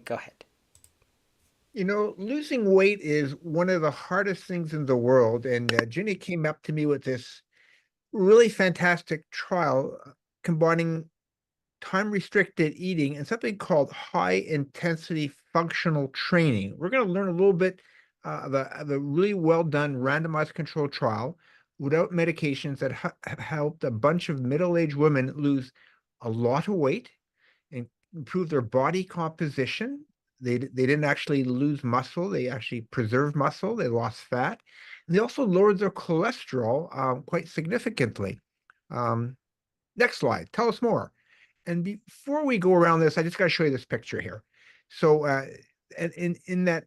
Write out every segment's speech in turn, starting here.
Go ahead. Losing weight is one of the hardest things in the world. And Ginny came up to me with this really fantastic trial combining time restricted eating and something called high intensity functional training. We're going to learn a little bit of a really well done randomized control trial without medications that have helped a bunch of middle aged women lose a lot of weight and improve their body composition. They didn't actually lose muscle. They actually preserved muscle. They lost fat. And they also lowered their cholesterol quite significantly. Um, Next slide. Tell us more. And before we go around this, I just got to show you this picture here. So in that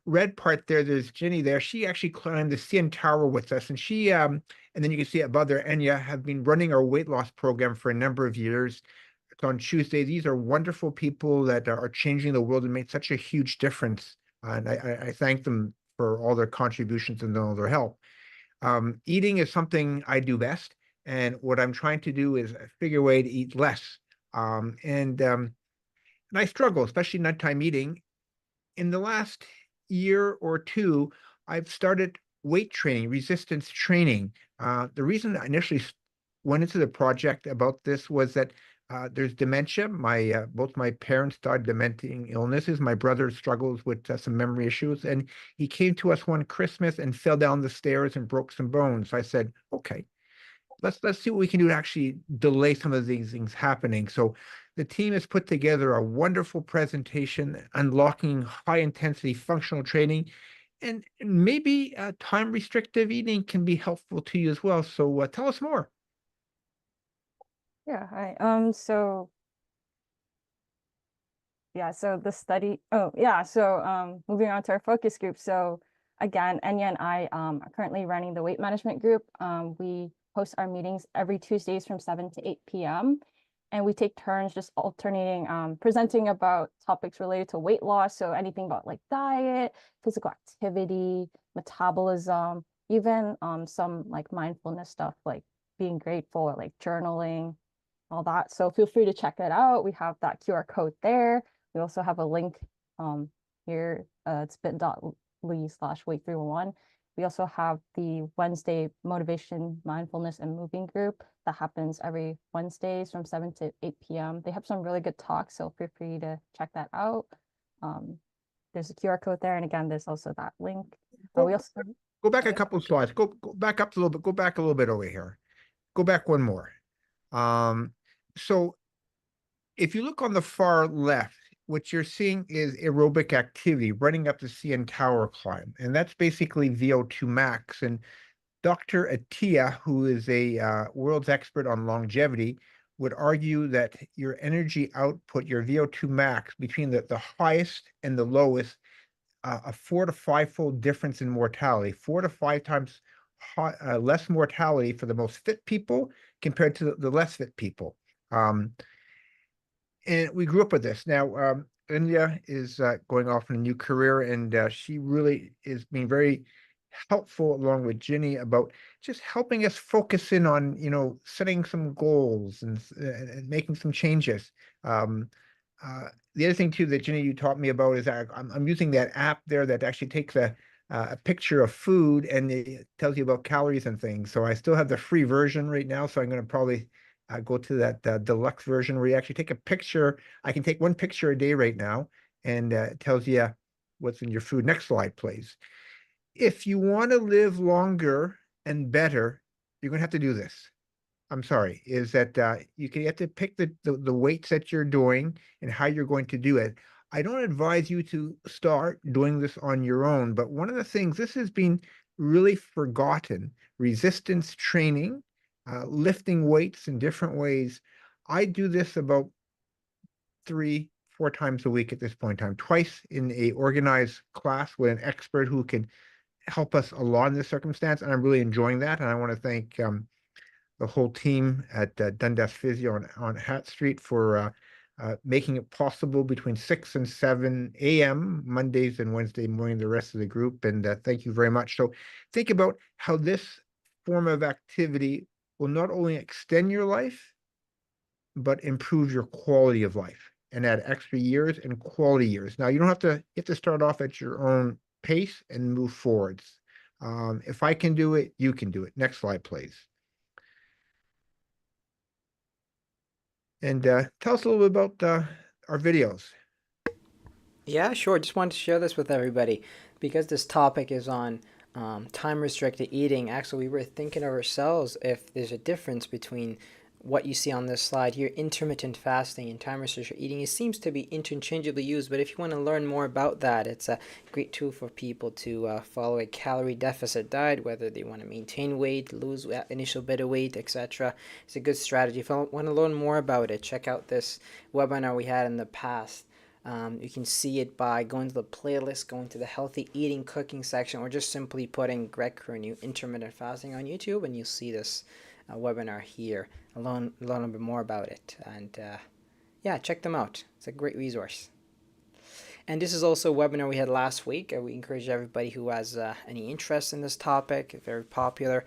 red part there, there's Ginny there. She actually climbed the CN Tower with us, and and then you can see above there, Enya have been running our weight loss program for a number of years. It's on Tuesday. These are wonderful people that are changing the world and made such a huge difference. And I thank them for all their contributions and all their help. Eating is something I do best. And what I'm trying to do is figure a way to eat less. And I struggle, especially nighttime eating. In the last year or two, I've started weight training, resistance training. The reason I initially went into the project about this was that there's dementia. My both my parents died of dementing illnesses. My brother struggles with some memory issues, and he came to us one Christmas and fell down the stairs and broke some bones. So I said, okay, let's see what we can do to actually delay some of these things happening. So the team has put together a wonderful presentation unlocking high intensity functional training, and maybe time restrictive eating can be helpful to you as well. So tell us more. Yeah, hi. So the study, moving on to our focus group. So again, Enya and I are currently running the weight management group. We host our meetings every Tuesdays from 7 to 8 p.m. And we take turns just alternating presenting about topics related to weight loss. So anything about like diet, physical activity, metabolism, even some like mindfulness stuff like being grateful or like journaling, all that. So feel free to check it out. We have that QR code there. We also have a link here. It's bit.ly/weight311. We also have the Wednesday motivation, mindfulness, and moving group that happens every Wednesdays from 7 to 8 p.m. They have some really good talks, so feel free to check that out. There's a QR code there. And again, there's also that link. Go, We also go back a couple of slides. Go back up a little bit. Go back a little bit over here. Go back one more. So if you look on the far left, what you're seeing is aerobic activity, running up the CN Tower climb. And that's basically VO2 max. And Dr. Attia, who is a world's expert on longevity, would argue that your energy output, your VO2 max, between the highest and the lowest, a 4 to 5 fold difference in mortality, 4 to 5 times less mortality for the most fit people compared to the less fit people. And we grew up with this. Now, India is going off in a new career, and she really is being very helpful along with Ginny about just helping us focus in on, setting some goals and making some changes. Um, the other thing too that Ginny you taught me about is I'm using that app there that actually takes a picture of food and it tells you about calories and things. So I still have the free version right now, so I'm going to probably go to that deluxe version where you actually take a picture. I can take one picture a day right now, and it tells you what's in your food. Next slide, please. If you want to live longer and better, you're going to have to do this. I'm sorry, is that you have to pick the weights that you're doing and how you're going to do it. I don't advise you to start doing this on your own, but one of the things, this has been really forgotten, resistance training, lifting weights in different ways. I do this about 3, 4 times a week at this point in time, twice in a organized class with an expert who can help us a lot in this circumstance. And I'm really enjoying that. And I want to thank the whole team at Dundas Physio on Hat Street for making it possible between 6 and 7 a.m. Mondays and Wednesday morning, the rest of the group. And thank you very much. So think about how this form of activity will not only extend your life, but improve your quality of life. and add extra years and quality years. Now, you don't have to, you have to start off at your own pace and move forwards. If I can do it, you can do it. Next slide, please. And tell us a little bit about our videos. Yeah, sure. Just wanted to share this with everybody because this topic is on time restricted eating. Actually, we were thinking of ourselves if there's a difference between what you see on this slide here, intermittent fasting and time restricted eating. It seems to be interchangeably used, but if you want to learn more about that, it's a great tool for people to follow a calorie deficit diet, whether they want to maintain weight, lose initial bit of weight, etc. It's a good strategy. If you want to learn more about it, check out this webinar we had in the past. You can see it by going to the playlist, going to the healthy eating cooking section, or just simply putting Greg Curnew intermittent fasting on YouTube, and you'll see this webinar here. Learn a little bit more about it, and yeah, check them out. It's a great resource. And this is also a webinar we had last week. We encourage everybody who has any interest in this topic. Very popular.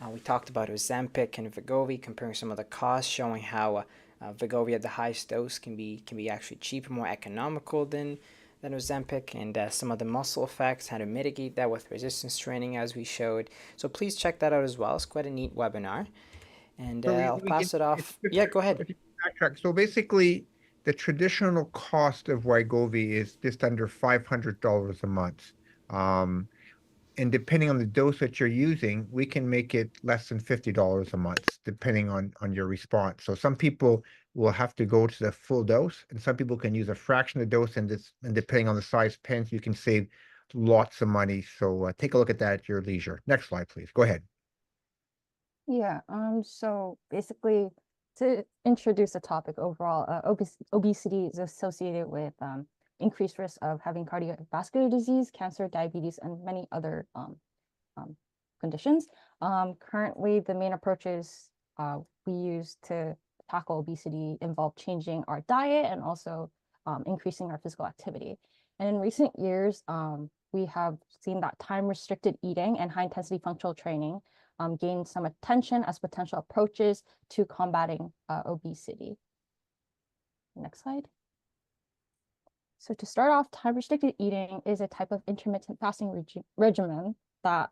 We talked about Ozempic and Wegovy, comparing some of the costs, showing how Wegovy at the highest dose can be actually cheaper, more economical than Ozempic, and some of the muscle effects, how to mitigate that with resistance training, as we showed. So please check that out as well. It's quite a neat webinar. And So I'll pass it off. Yeah, go ahead. if you backtrack, so basically, the traditional cost of Wegovy is just under $500 a month. Um, and depending on the dose that you're using, we can make it less than $50 a month, depending on your response. So some people will have to go to the full dose, and some people can use a fraction of the dose, and depending on the size pens, you can save lots of money. So take a look at that at your leisure. Next slide, please. Go ahead. Yeah, so basically to introduce the topic overall, obesity is associated with increased risk of having cardiovascular disease, cancer, diabetes, and many other conditions. Currently, the main approaches we use to tackle obesity involve changing our diet and also increasing our physical activity. And in recent years, we have seen that time-restricted eating and high-intensity functional training gain some attention as potential approaches to combating obesity. Next slide. So to start off, time-restricted eating is a type of intermittent fasting regimen that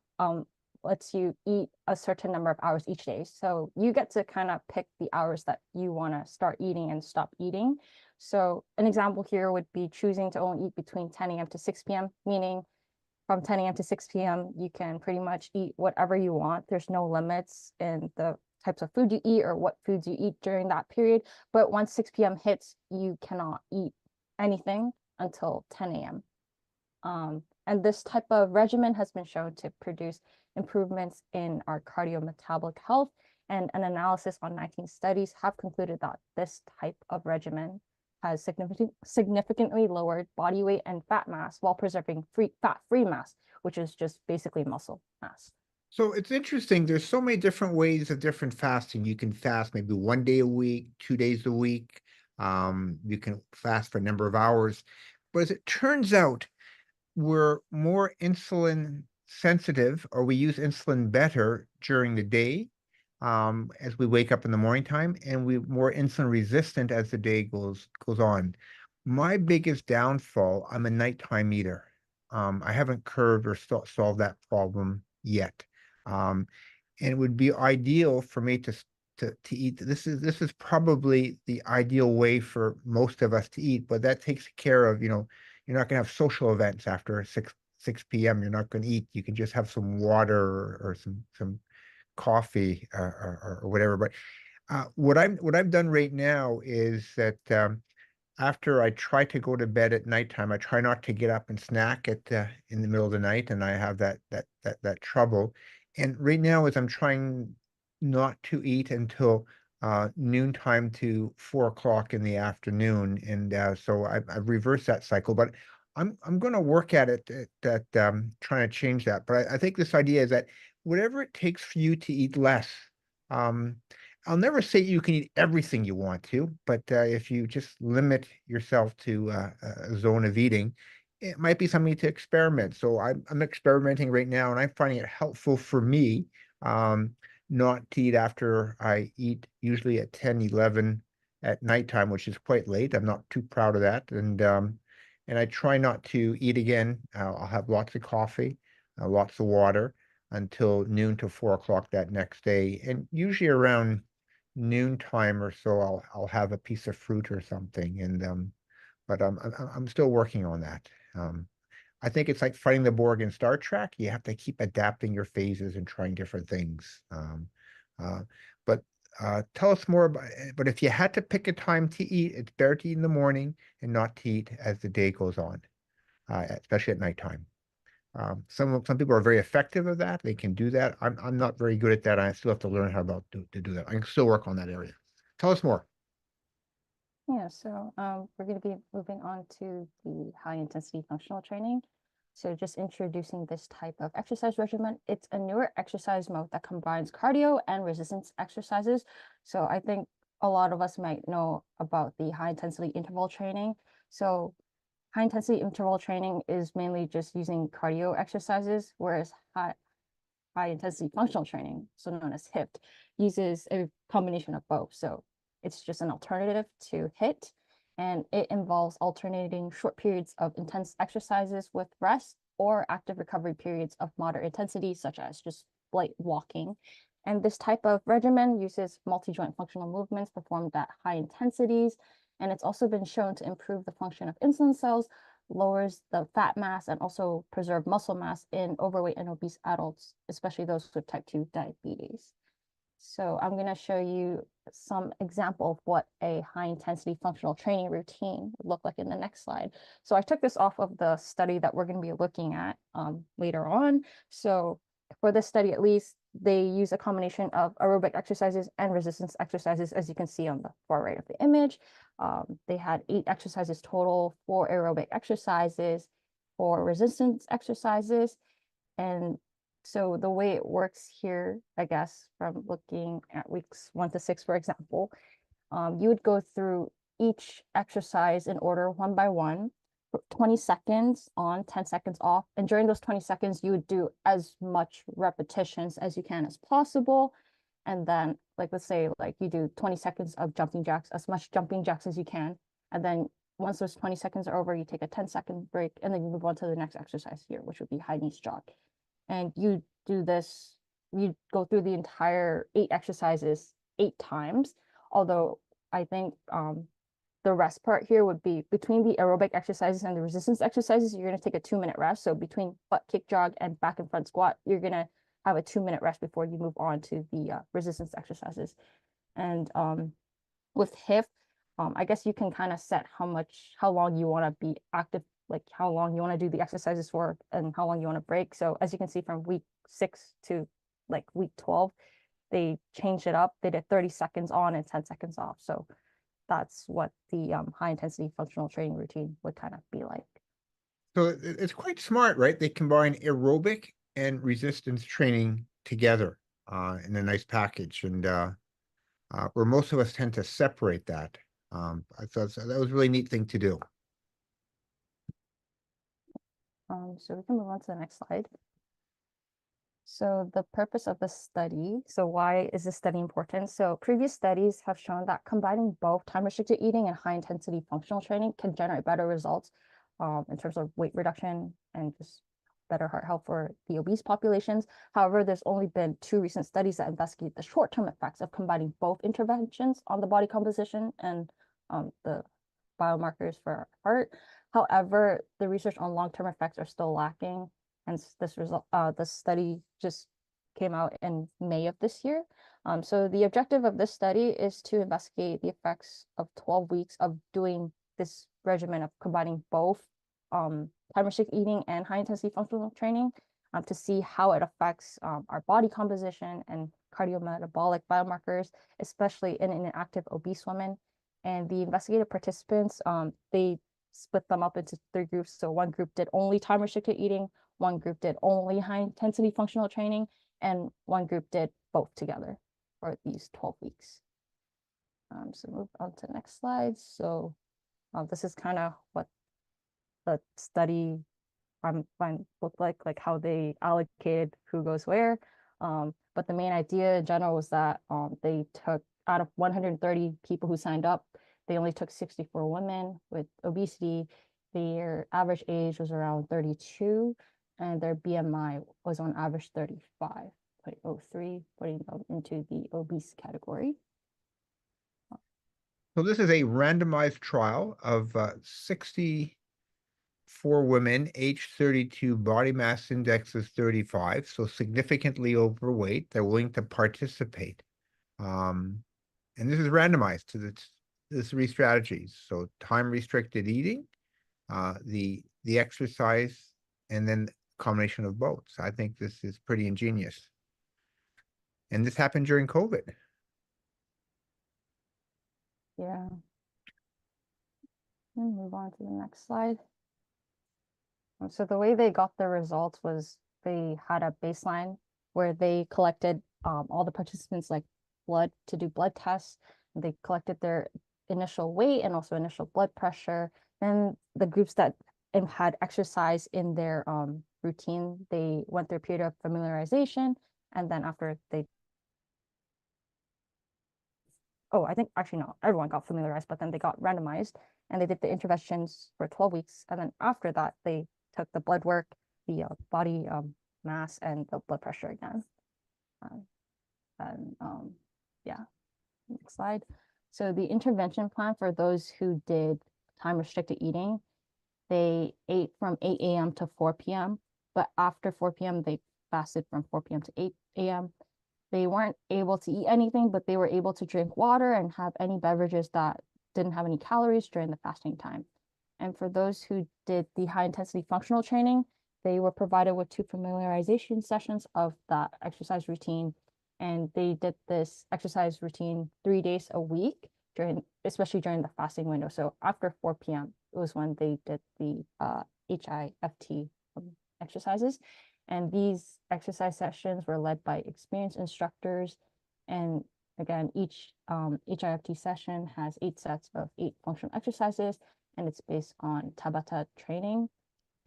lets you eat a certain number of hours each day. So you get to kind of pick the hours that you want to start eating and stop eating. So an example here would be choosing to only eat between 10 a.m. to 6 p.m., meaning from 10 a.m. to 6 p.m., you can pretty much eat whatever you want. There's no limits in the types of food you eat or what foods you eat during that period. But once 6 p.m. hits, you cannot eat anything until 10 a.m. And this type of regimen has been shown to produce improvements in our cardiometabolic health. And an analysis on 19 studies have concluded that this type of regimen has significantly lowered body weight and fat mass while preserving fat-free mass, which is just basically muscle mass. So it's interesting. There's so many different ways of different fasting. You can fast maybe 1 day a week, 2 days a week. You can fast for a number of hours. But as it turns out, we're more insulin sensitive, or we use insulin better during the day, as we wake up in the morning time, and we're more insulin resistant as the day goes on. My biggest downfall, I'm a nighttime eater. I haven't curbed or solved that problem yet. And it would be ideal for me to eat. This is probably the ideal way for most of us to eat, but that takes care of, you're not going to have social events after 6 p.m. You're not going to eat. You can just have some water or some coffee, or whatever. But what I've done right now is that, after I try to go to bed at nighttime, I try not to get up and snack in the middle of the night, and I have that trouble. And right now, as I'm trying not to eat until noontime to 4 o'clock in the afternoon, and so I've reversed that cycle. But I'm going to work at it, trying to change that. But I think this idea is that whatever it takes for you to eat less. Um, I'll never say you can eat everything you want to, but if you just limit yourself to a zone of eating, it might be something to experiment. So I'm experimenting right now, and I'm finding it helpful for me, not to eat after I eat, usually at 10, 11 at nighttime, which is quite late. I'm not too proud of that. And I try not to eat again. I'll have lots of coffee, lots of water until noon to 4 o'clock that next day. And usually around noontime or so, I'll have a piece of fruit or something. But I'm still working on that. I think it's like fighting the Borg in Star Trek. You have to keep adapting your phases and trying different things. Uh, but tell us more about it. But if you had to pick a time to eat, it's better to eat in the morning and not to eat as the day goes on, especially at nighttime. Some people are very effective at that. They can do that. I'm not very good at that. I still have to learn how to do that. I can still work on that area. Tell us more. Yeah, so we're going to be moving on to the high intensity functional training. So just introducing this type of exercise regimen. It's a newer exercise mode that combines cardio and resistance exercises. So I think a lot of us might know about the high intensity interval training. So high intensity interval training is mainly just using cardio exercises, whereas high intensity functional training, so known as HIFT, uses a combination of both. So it's just an alternative to HIT, and it involves alternating short periods of intense exercises with rest or active recovery periods of moderate intensity, such as just light walking. And this type of regimen uses multi-joint functional movements performed at high intensities. And it's also been shown to improve the function of insulin cells, lowers the fat mass, and also preserve muscle mass in overweight and obese adults, especially those with type 2 diabetes. So I'm going to show you some example of what a high intensity functional training routine would look like in the next slide. So I took this off of the study that we're going to be looking at later on. So for this study, at least, they use a combination of aerobic exercises and resistance exercises, as you can see on the far right of the image. They had 8 exercises total, 4 aerobic exercises, 4 resistance exercises, and so the way it works here, I guess, from looking at weeks 1 to 6, for example, you would go through each exercise in order one by one, 20 seconds on, 10 seconds off. And during those 20 seconds, you would do as much repetitions as you can as possible. And then, like, let's say, like, you do 20 seconds of jumping jacks, as much jumping jacks as you can. And then once those 20 seconds are over, you take a 10-second break, and then you move on to the next exercise here, which would be high knees jog. And you do this, you go through the entire 8 exercises 8 times. Although I think the rest part here would be between the aerobic exercises and the resistance exercises, you're going to take a 2-minute rest. So between butt kick jog and back and front squat, you're going to have a 2-minute rest before you move on to the resistance exercises. And with HIF, I guess you can kind of set how long you want to be active, like how long you want to do the exercises for and how long you want to break. So as you can see from week 6 to like week 12, they changed it up. They did 30 seconds on and 10 seconds off. So that's what the high intensity functional training routine would kind of be like. So it's quite smart, right? They combine aerobic and resistance training together in a nice package. And where most of us tend to separate that. I thought that was a really neat thing to do. So we can move on to the next slide. So the purpose of the study, so why is this study important? So previous studies have shown that combining both time-restricted eating and high-intensity functional training can generate better results in terms of weight reduction and just better heart health for the obese populations. However, there's only been 2 recent studies that investigate the short-term effects of combining both interventions on the body composition and the biomarkers for heart. However, the research on long-term effects are still lacking, and this study just came out in May of this year. So the objective of this study is to investigate the effects of 12 weeks of doing this regimen of combining both time-restricted eating and high-intensity functional training to see how it affects our body composition and cardiometabolic biomarkers, especially in an active obese woman. And the investigative participants, they split them up into 3 groups. So one group did only time-restricted eating, one group did only high-intensity functional training, and one group did both together for these 12 weeks. So move on to the next slide. So this is kind of what the study looked like how they allocated who goes where. But the main idea in general was that they took out of 130 people who signed up, they only took 64 women with obesity. Their average age was around 32, and their BMI was on average 35.03, putting them into the obese category. So this is a randomized trial of 64 women, age 32, body mass index is 35, so significantly overweight. They're willing to participate. And this is randomized to the three strategies. So time-restricted eating, the exercise, and then combination of both. So I think this is pretty ingenious. And this happened during COVID. Yeah. Move on to the next slide. So the way they got the results was they had a baseline where they collected all the participants like blood to do blood tests. They collected their initial weight and also initial blood pressure. And the groups that had exercise in their routine, they went through a period of familiarization. And then after they I think actually no, everyone got familiarized, but then they got randomized and they did the interventions for 12 weeks. And then after that, they took the blood work, the body mass, and the blood pressure again. Yeah, next slide. So the intervention plan for those who did time restricted eating, they ate from 8 a.m. to 4 p.m. But after 4 p.m., they fasted from 4 p.m. to 8 a.m. They weren't able to eat anything, but they were able to drink water and have any beverages that didn't have any calories during the fasting time. And for those who did the high intensity functional training, they were provided with 2 familiarization sessions of that exercise routine. And they did this exercise routine 3 days a week, especially during the fasting window. So after 4 p.m. was when they did the HIFT exercises. And these exercise sessions were led by experienced instructors. And again, each HIFT session has 8 sets of 8 functional exercises, and it's based on Tabata training.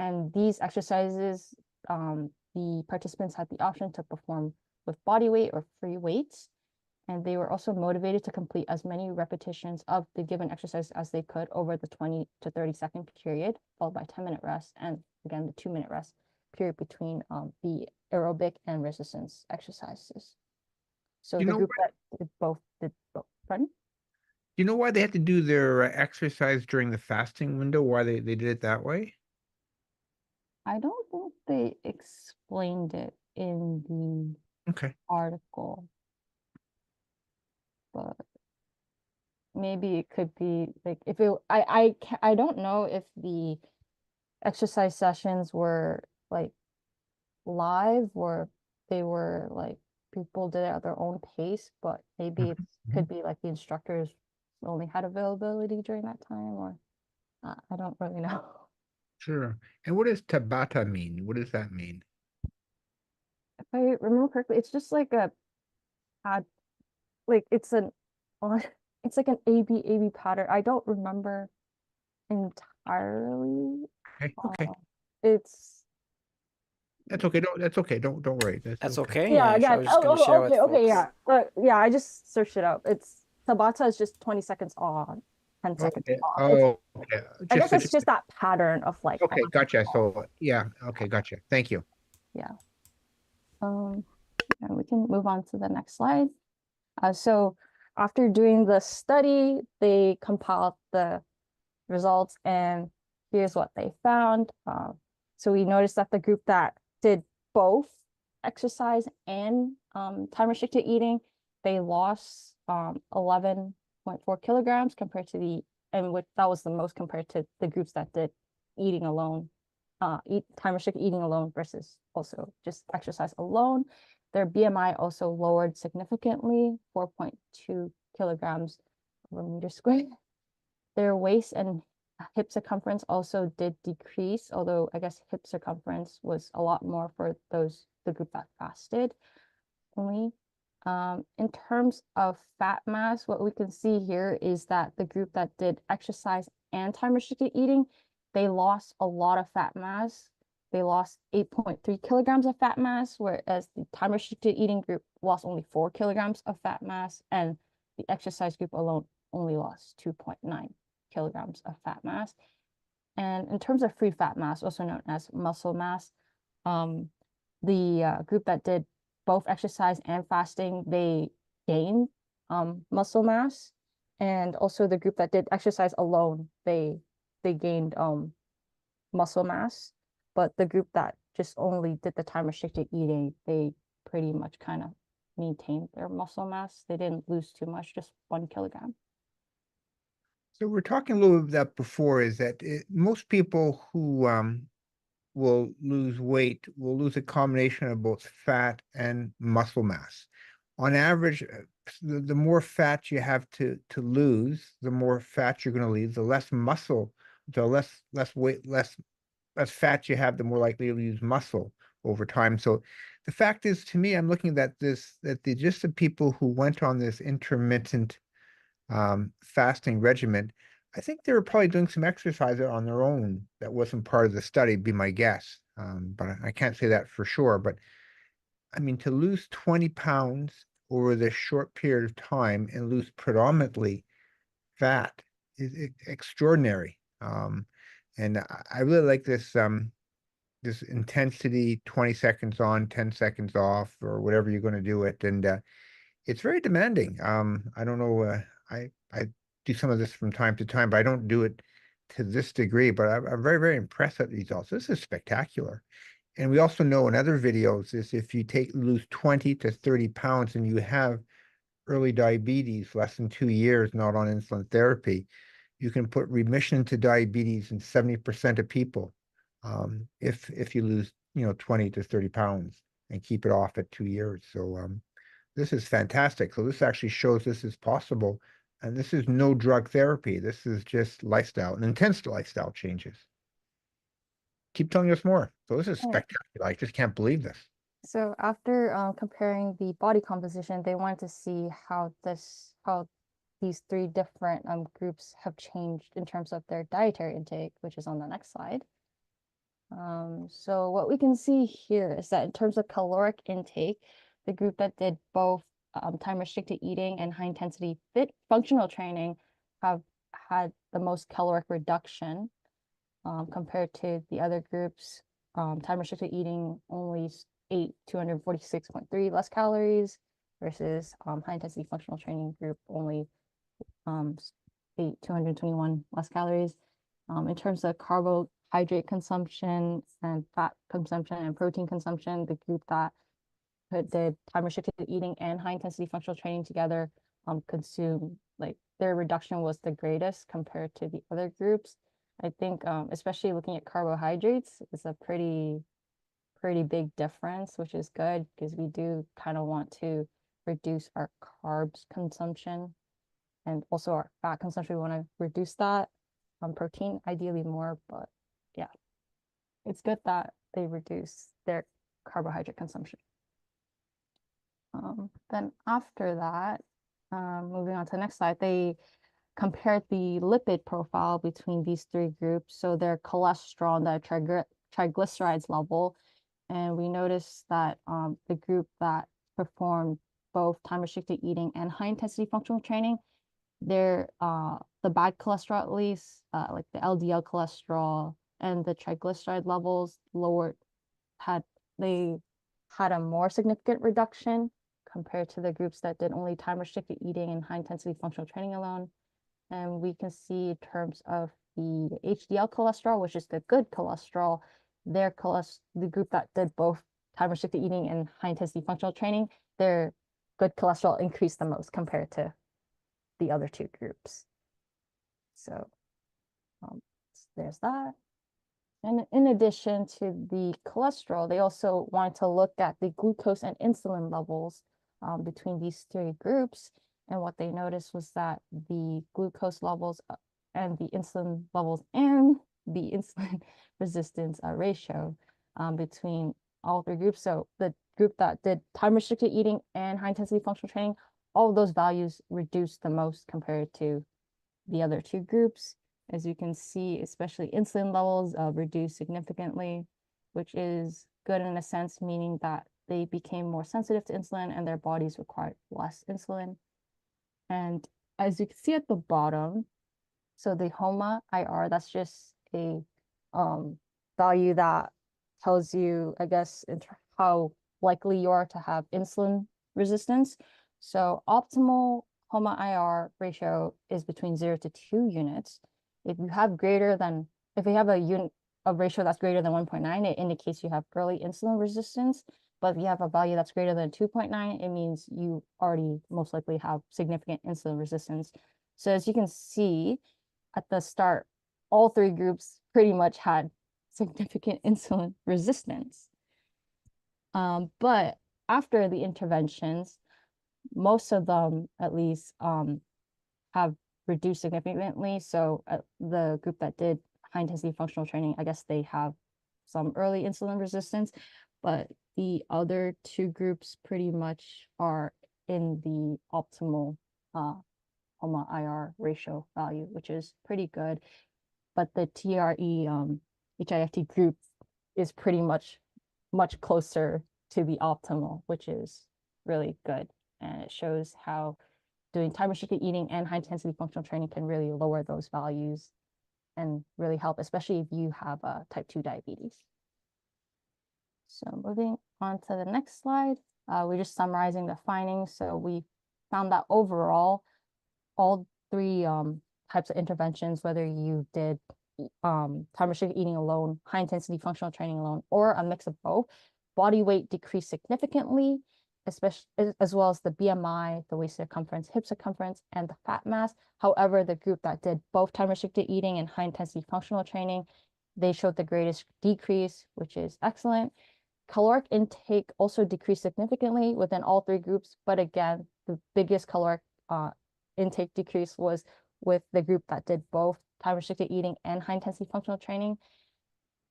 And these exercises, the participants had the option to perform with body weight or free weights. And they were also motivated to complete as many repetitions of the given exercise as they could over the 20 to 30-second period, followed by 10-minute rest, and again, the 2-minute rest period between the aerobic and resistance exercises. So the group that did both. Pardon? Do you know why they had to do their exercise during the fasting window? Why they did it that way? I don't think they explained it in the article, but maybe it could be like if it. I don't know if the exercise sessions were like live or they were like people did it at their own pace, but maybe it could be like the instructors only had availability during that time, or I don't really know. Sure. And what does Tabata mean? What does that mean? If I remember correctly, it's just like a like it's it's like an AB pattern. I don't remember entirely. Okay. It's That's okay. That's okay. Don't worry. That's okay. Yeah, I was just gonna share with okay, folks. yeah. Yeah, I just searched it up. It's Tabata is just 20 seconds on, 10 seconds off. Okay. I guess it's just that pattern of like. Okay, gotcha. So yeah, okay, gotcha. Thank you. Yeah. And we can move on to the next slide. So after doing the study, they compiled the results, and here's what they found. So we noticed that the group that did both exercise and time restricted eating, they lost 11.4 kilograms compared to that was the most compared to the groups that did eating alone, time restricted eating alone versus also just exercise alone. Their BMI also lowered significantly, 4.2 kilograms per meter squared. Their waist and hip circumference also did decrease, although I guess hip circumference was a lot more for the group that fasted only. In terms of fat mass, what we can see here is that the group that did exercise and time restricted eating, they lost a lot of fat mass. They lost 8.3 kilograms of fat mass, whereas the time restricted eating group lost only 4 kilograms of fat mass, and the exercise group alone only lost 2.9 kilograms of fat mass. And in terms of free fat mass, also known as muscle mass, the group that did both exercise and fasting, they gained muscle mass. And also the group that did exercise alone, they gained muscle mass. But the group that just only did the time restricted eating, they pretty much kind of maintained their muscle mass. They didn't lose too much, just 1 kilogram. So we're talking a little bit about before is that most people who will lose weight will lose a combination of both fat and muscle mass. On average, the more fat you have to lose, the more fat you're going to lose. The less muscle, the less weight, less fat you have, the more likely you'll lose muscle over time. So the fact is, to me, I'm looking at this, that just the people who went on this intermittent fasting regimen, I think they were probably doing some exercise on their own that wasn't part of the study, be my guess. But I can't say that for sure. But I mean, to lose 20 pounds over this short period of time and lose predominantly fat is extraordinary. And I really like this intensity, 20 seconds on, 10 seconds off, or whatever you're going to do it. And it's very demanding. I don't know. I do some of this from time to time, but I don't do it to this degree. But I'm very, very impressed at the results. This is spectacular. And we also know in other videos is if you lose 20 to 30 pounds and you have early diabetes, less than 2 years, not on insulin therapy, you can put remission to diabetes in 70% of people if you lose 20 to 30 pounds and keep it off at 2 years. So this is fantastic. So this actually shows this is possible. And this is no drug therapy. This is just lifestyle and intense lifestyle changes. Keep telling us more. So this is spectacular. I just can't believe this. So after comparing the body composition, they wanted to see how these three different groups have changed in terms of their dietary intake, which is on the next slide. So what we can see here is that in terms of caloric intake, the group that did both time restricted eating and high intensity fit functional training have had the most caloric reduction compared to the other groups. Time restricted eating only ate 246.3 less calories versus high intensity functional training group only ate 221 less calories. In terms of carbohydrate consumption and fat consumption and protein consumption, the group that did time restricted eating and high intensity functional training together consumed, like, their reduction was the greatest compared to the other groups. I think especially looking at carbohydrates is a pretty big difference, which is good because we do kind of want to reduce our carbs consumption and also our fat consumption. We want to reduce that. Protein ideally more, but yeah, it's good that they reduce their carbohydrate consumption. Then after that, moving on to the next slide, they compared the lipid profile between these three groups, so their cholesterol and their triglycerides level. And we noticed that the group that performed both time restricted eating and high intensity functional training, their the bad cholesterol, at least like the LDL cholesterol and the triglyceride levels lowered, they had a more significant reduction compared to the groups that did only time restricted eating and high intensity functional training alone. And we can see in terms of the HDL cholesterol, which is the good cholesterol, the group that did both time restricted eating and high intensity functional training, their good cholesterol increased the most compared to the other two groups. So there's that. And in addition to the cholesterol, they also wanted to look at the glucose and insulin levels between these three groups. And what they noticed was that the glucose levels and the insulin levels and the insulin resistance ratio between all three groups. So the group that did time restricted eating and high intensity functional training, all of those values reduced the most compared to the other two groups. As you can see, especially insulin levels reduced significantly, which is good in a sense, meaning that they became more sensitive to insulin and their bodies required less insulin. And as you can see at the bottom, so the HOMA IR, that's just a value that tells you, I guess, how likely you are to have insulin resistance. So optimal HOMA IR ratio is between 0 to 2 units. If you have a ratio that's greater than 1.9, it indicates you have early insulin resistance. But if you have a value that's greater than 2.9, it means you already most likely have significant insulin resistance. So as you can see, at the start, all three groups pretty much had significant insulin resistance. But after the interventions, most of them at least have reduced significantly. So the group that did high intensity functional training, I guess they have some early insulin resistance, but the other two groups pretty much are in the optimal HOMA IR ratio value, which is pretty good. But the TRE HIFT group is pretty much closer to the optimal, which is really good. And it shows how doing time restricted eating and high intensity functional training can really lower those values and really help, especially if you have type 2 diabetes. So moving on to the next slide, we're just summarizing the findings. So we found that overall, all three types of interventions, whether you did time restricted eating alone, high intensity functional training alone, or a mix of both, body weight decreased significantly, especially as well as the BMI, the waist circumference, hip circumference, and the fat mass. However, the group that did both time restricted eating and high intensity functional training, they showed the greatest decrease, which is excellent. Caloric intake also decreased significantly within all three groups, but again, the biggest caloric intake decrease was with the group that did both time restricted eating and high intensity functional training.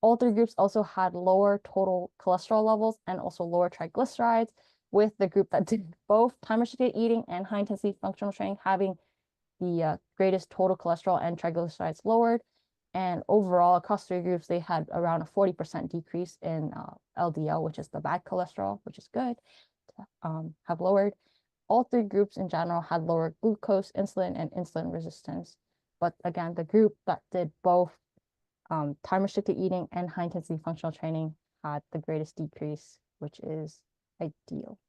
All three groups also had lower total cholesterol levels and also lower triglycerides, with the group that did both time restricted eating and high intensity functional training having the greatest total cholesterol and triglycerides lowered. And overall, across three groups, they had around a 40% decrease in LDL, which is the bad cholesterol, which is good to have lowered. All three groups in general had lower glucose, insulin, and insulin resistance. But again, the group that did both time restricted eating and high intensity functional training had the greatest decrease, which is ideal.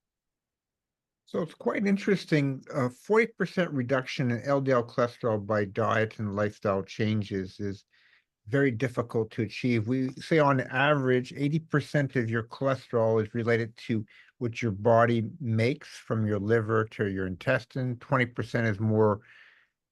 So it's quite interesting. 40% reduction in LDL cholesterol by diet and lifestyle changes is very difficult to achieve. We say on average, 80% of your cholesterol is related to what your body makes from your liver to your intestine. 20% is more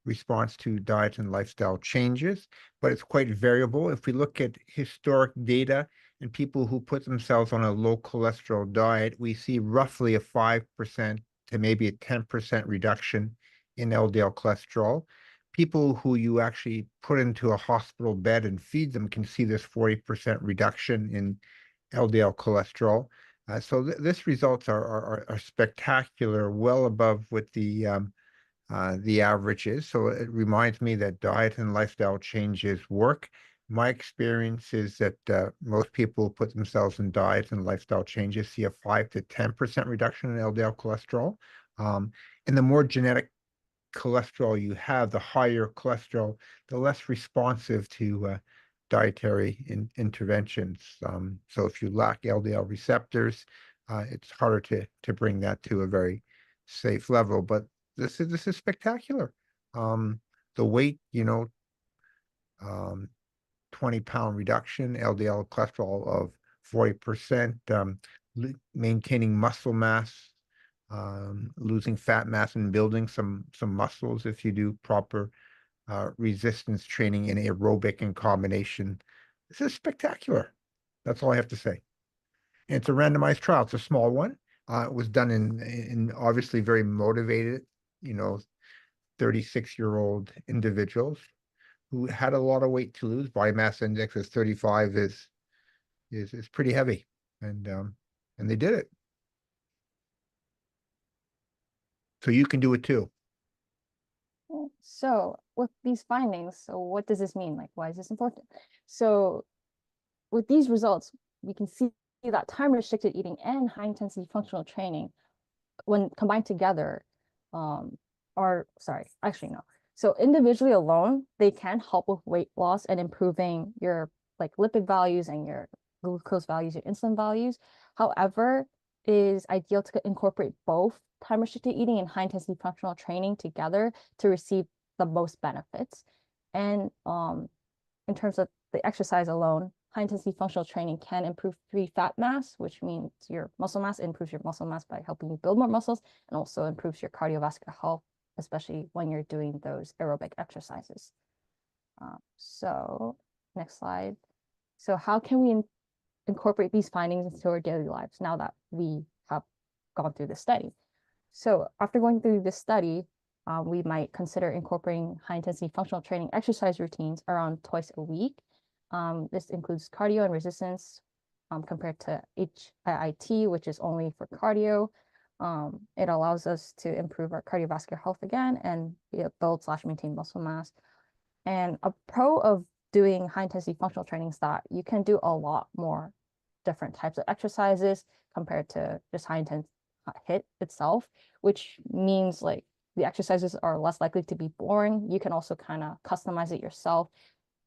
response to diet and lifestyle changes, but it's quite variable. If we look at historic data and people who put themselves on a low cholesterol diet, we see roughly a 5% to maybe a 10% reduction in LDL cholesterol. People who you actually put into a hospital bed and feed them can see this 40% reduction in LDL cholesterol. So this results are spectacular, well above what the average is. So it reminds me that diet and lifestyle changes work. My experience is that most people who put themselves in diet and lifestyle changes see a 5 to 10% reduction in LDL cholesterol. And the more genetic cholesterol you have, the higher cholesterol, the less responsive to dietary interventions. So if you lack LDL receptors, it's harder to bring that to a very safe level. But this is spectacular. The weight, 20-pound reduction, LDL cholesterol of 40%, maintaining muscle mass, losing fat mass and building some muscles if you do proper resistance training in aerobic in combination. This is spectacular. That's all I have to say. And it's a randomized trial. It's a small one. It was done in obviously very motivated, 36-year-old individuals who had a lot of weight to lose. Body mass index is 35 is pretty heavy, and they did it. So you can do it too. So with these findings, so what does this mean? Like, why is this important? So with these results, we can see that time restricted eating and high intensity functional training, when combined together, or sorry, actually no. So individually alone, they can help with weight loss and improving your like lipid values and your glucose values, your insulin values. However, it is ideal to incorporate both time restricted eating and high intensity functional training together to receive the most benefits. And in terms of the exercise alone, high intensity functional training can improve free fat mass, which means your muscle mass, improves your muscle mass by helping you build more muscles, and also improves your cardiovascular health, especially when you're doing those aerobic exercises. So next slide. So how can we incorporate these findings into our daily lives now that we have gone through the study? So after going through this study, we might consider incorporating high intensity functional training exercise routines around twice a week. This includes cardio and resistance compared to HIIT, which is only for cardio. It allows us to improve our cardiovascular health again and build/maintain muscle mass. And a pro of doing high intensity functional training is that you can do a lot more different types of exercises compared to just high intensity HIIT itself, which means like the exercises are less likely to be boring. You can also kind of customize it yourself,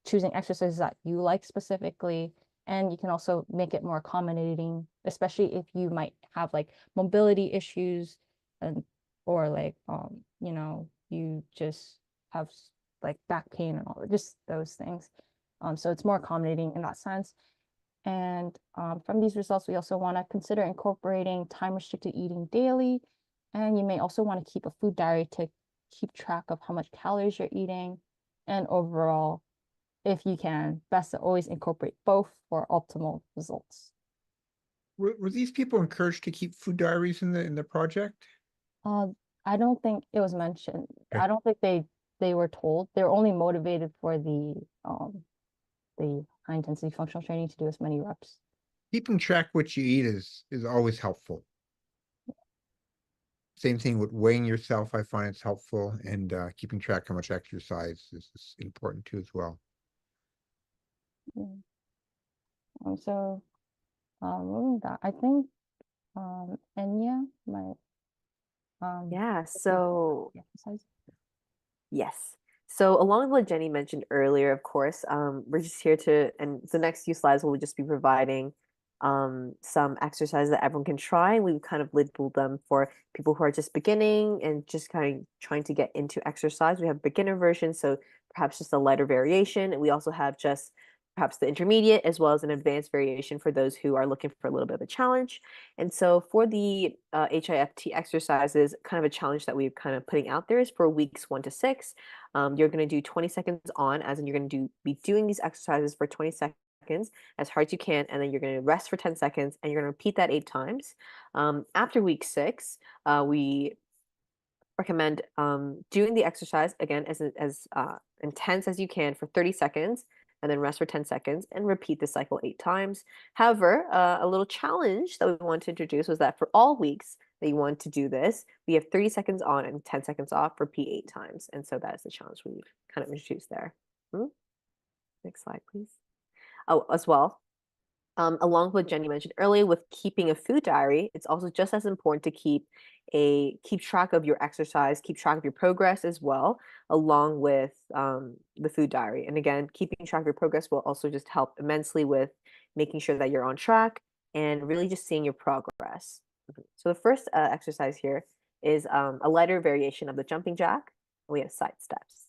choosing exercises that you like specifically. And you can also make it more accommodating, especially if you might have like mobility issues and or like you just have like back pain and all just those things. So it's more accommodating in that sense. And from these results, we also want to consider incorporating time restricted eating daily. And you may also want to keep a food diary to keep track of how much calories you're eating. And overall, if you can, best to always incorporate both for optimal results. Were these people encouraged to keep food diaries in the project? I don't think it was mentioned. Okay. I don't think they were told. They were only motivated for the high intensity functional training to do as many reps. Keeping track what you eat is always helpful. Same thing with weighing yourself. I find it's helpful, and keeping track how much exercise is important too as well. So moving that, I think Enya might Yeah, so exercise. yes. So along with what Jenny mentioned earlier, of course, we're just here to, and the next few slides will just be providing some exercises that everyone can try. And we've kind of labeled them for people who are just beginning and just kind of trying to get into exercise. We have beginner version, so perhaps just a lighter variation. And we also have just perhaps the intermediate as well as an advanced variation for those who are looking for a little bit of a challenge. And so for the HIFT exercises, kind of a challenge that we're kind of putting out there is for weeks 1 to 6. You're going to do 20 seconds on, as in you're going to be doing these exercises for 20 seconds as hard as you can, and then you're going to rest for 10 seconds, and you're going to repeat that 8 times. After week 6, we recommend doing the exercise again as intense as you can for 30 seconds, and then rest for 10 seconds and repeat the cycle 8 times. However, a little challenge that we want to introduce was that for all weeks that you want to do this, we have 30 seconds on and 10 seconds off, repeat 8 times. And so that is the challenge we've kind of introduced there. Next slide, please. Oh, as well, along with what Jenny mentioned earlier, with keeping a food diary, it's also just as important to keep track of your exercise, keep track of your progress as well, along with the food diary. And again, keeping track of your progress will also just help immensely with making sure that you're on track and really just seeing your progress. So the first exercise here is a lighter variation of the jumping jack. We have side steps.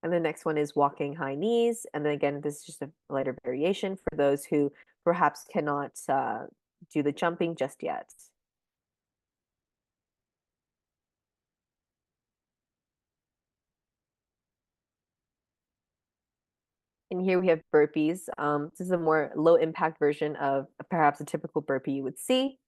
And the next one is walking high knees. And then again, this is just a lighter variation for those who perhaps cannot do the jumping just yet. And here we have burpees. This is a more low impact version of perhaps a typical burpee you would see.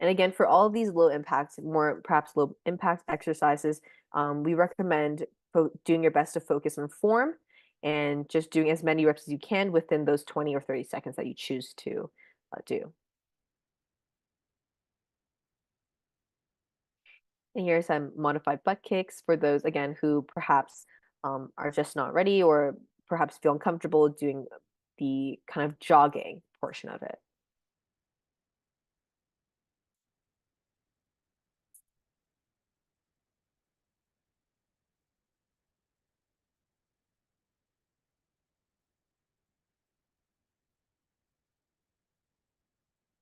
And again, for all of these low impact, more perhaps low impact exercises, we recommend doing your best to focus on form and just doing as many reps as you can within those 20 or 30 seconds that you choose to do. And here's some modified butt kicks for those, again, who perhaps are just not ready or perhaps feel uncomfortable doing the kind of jogging portion of it.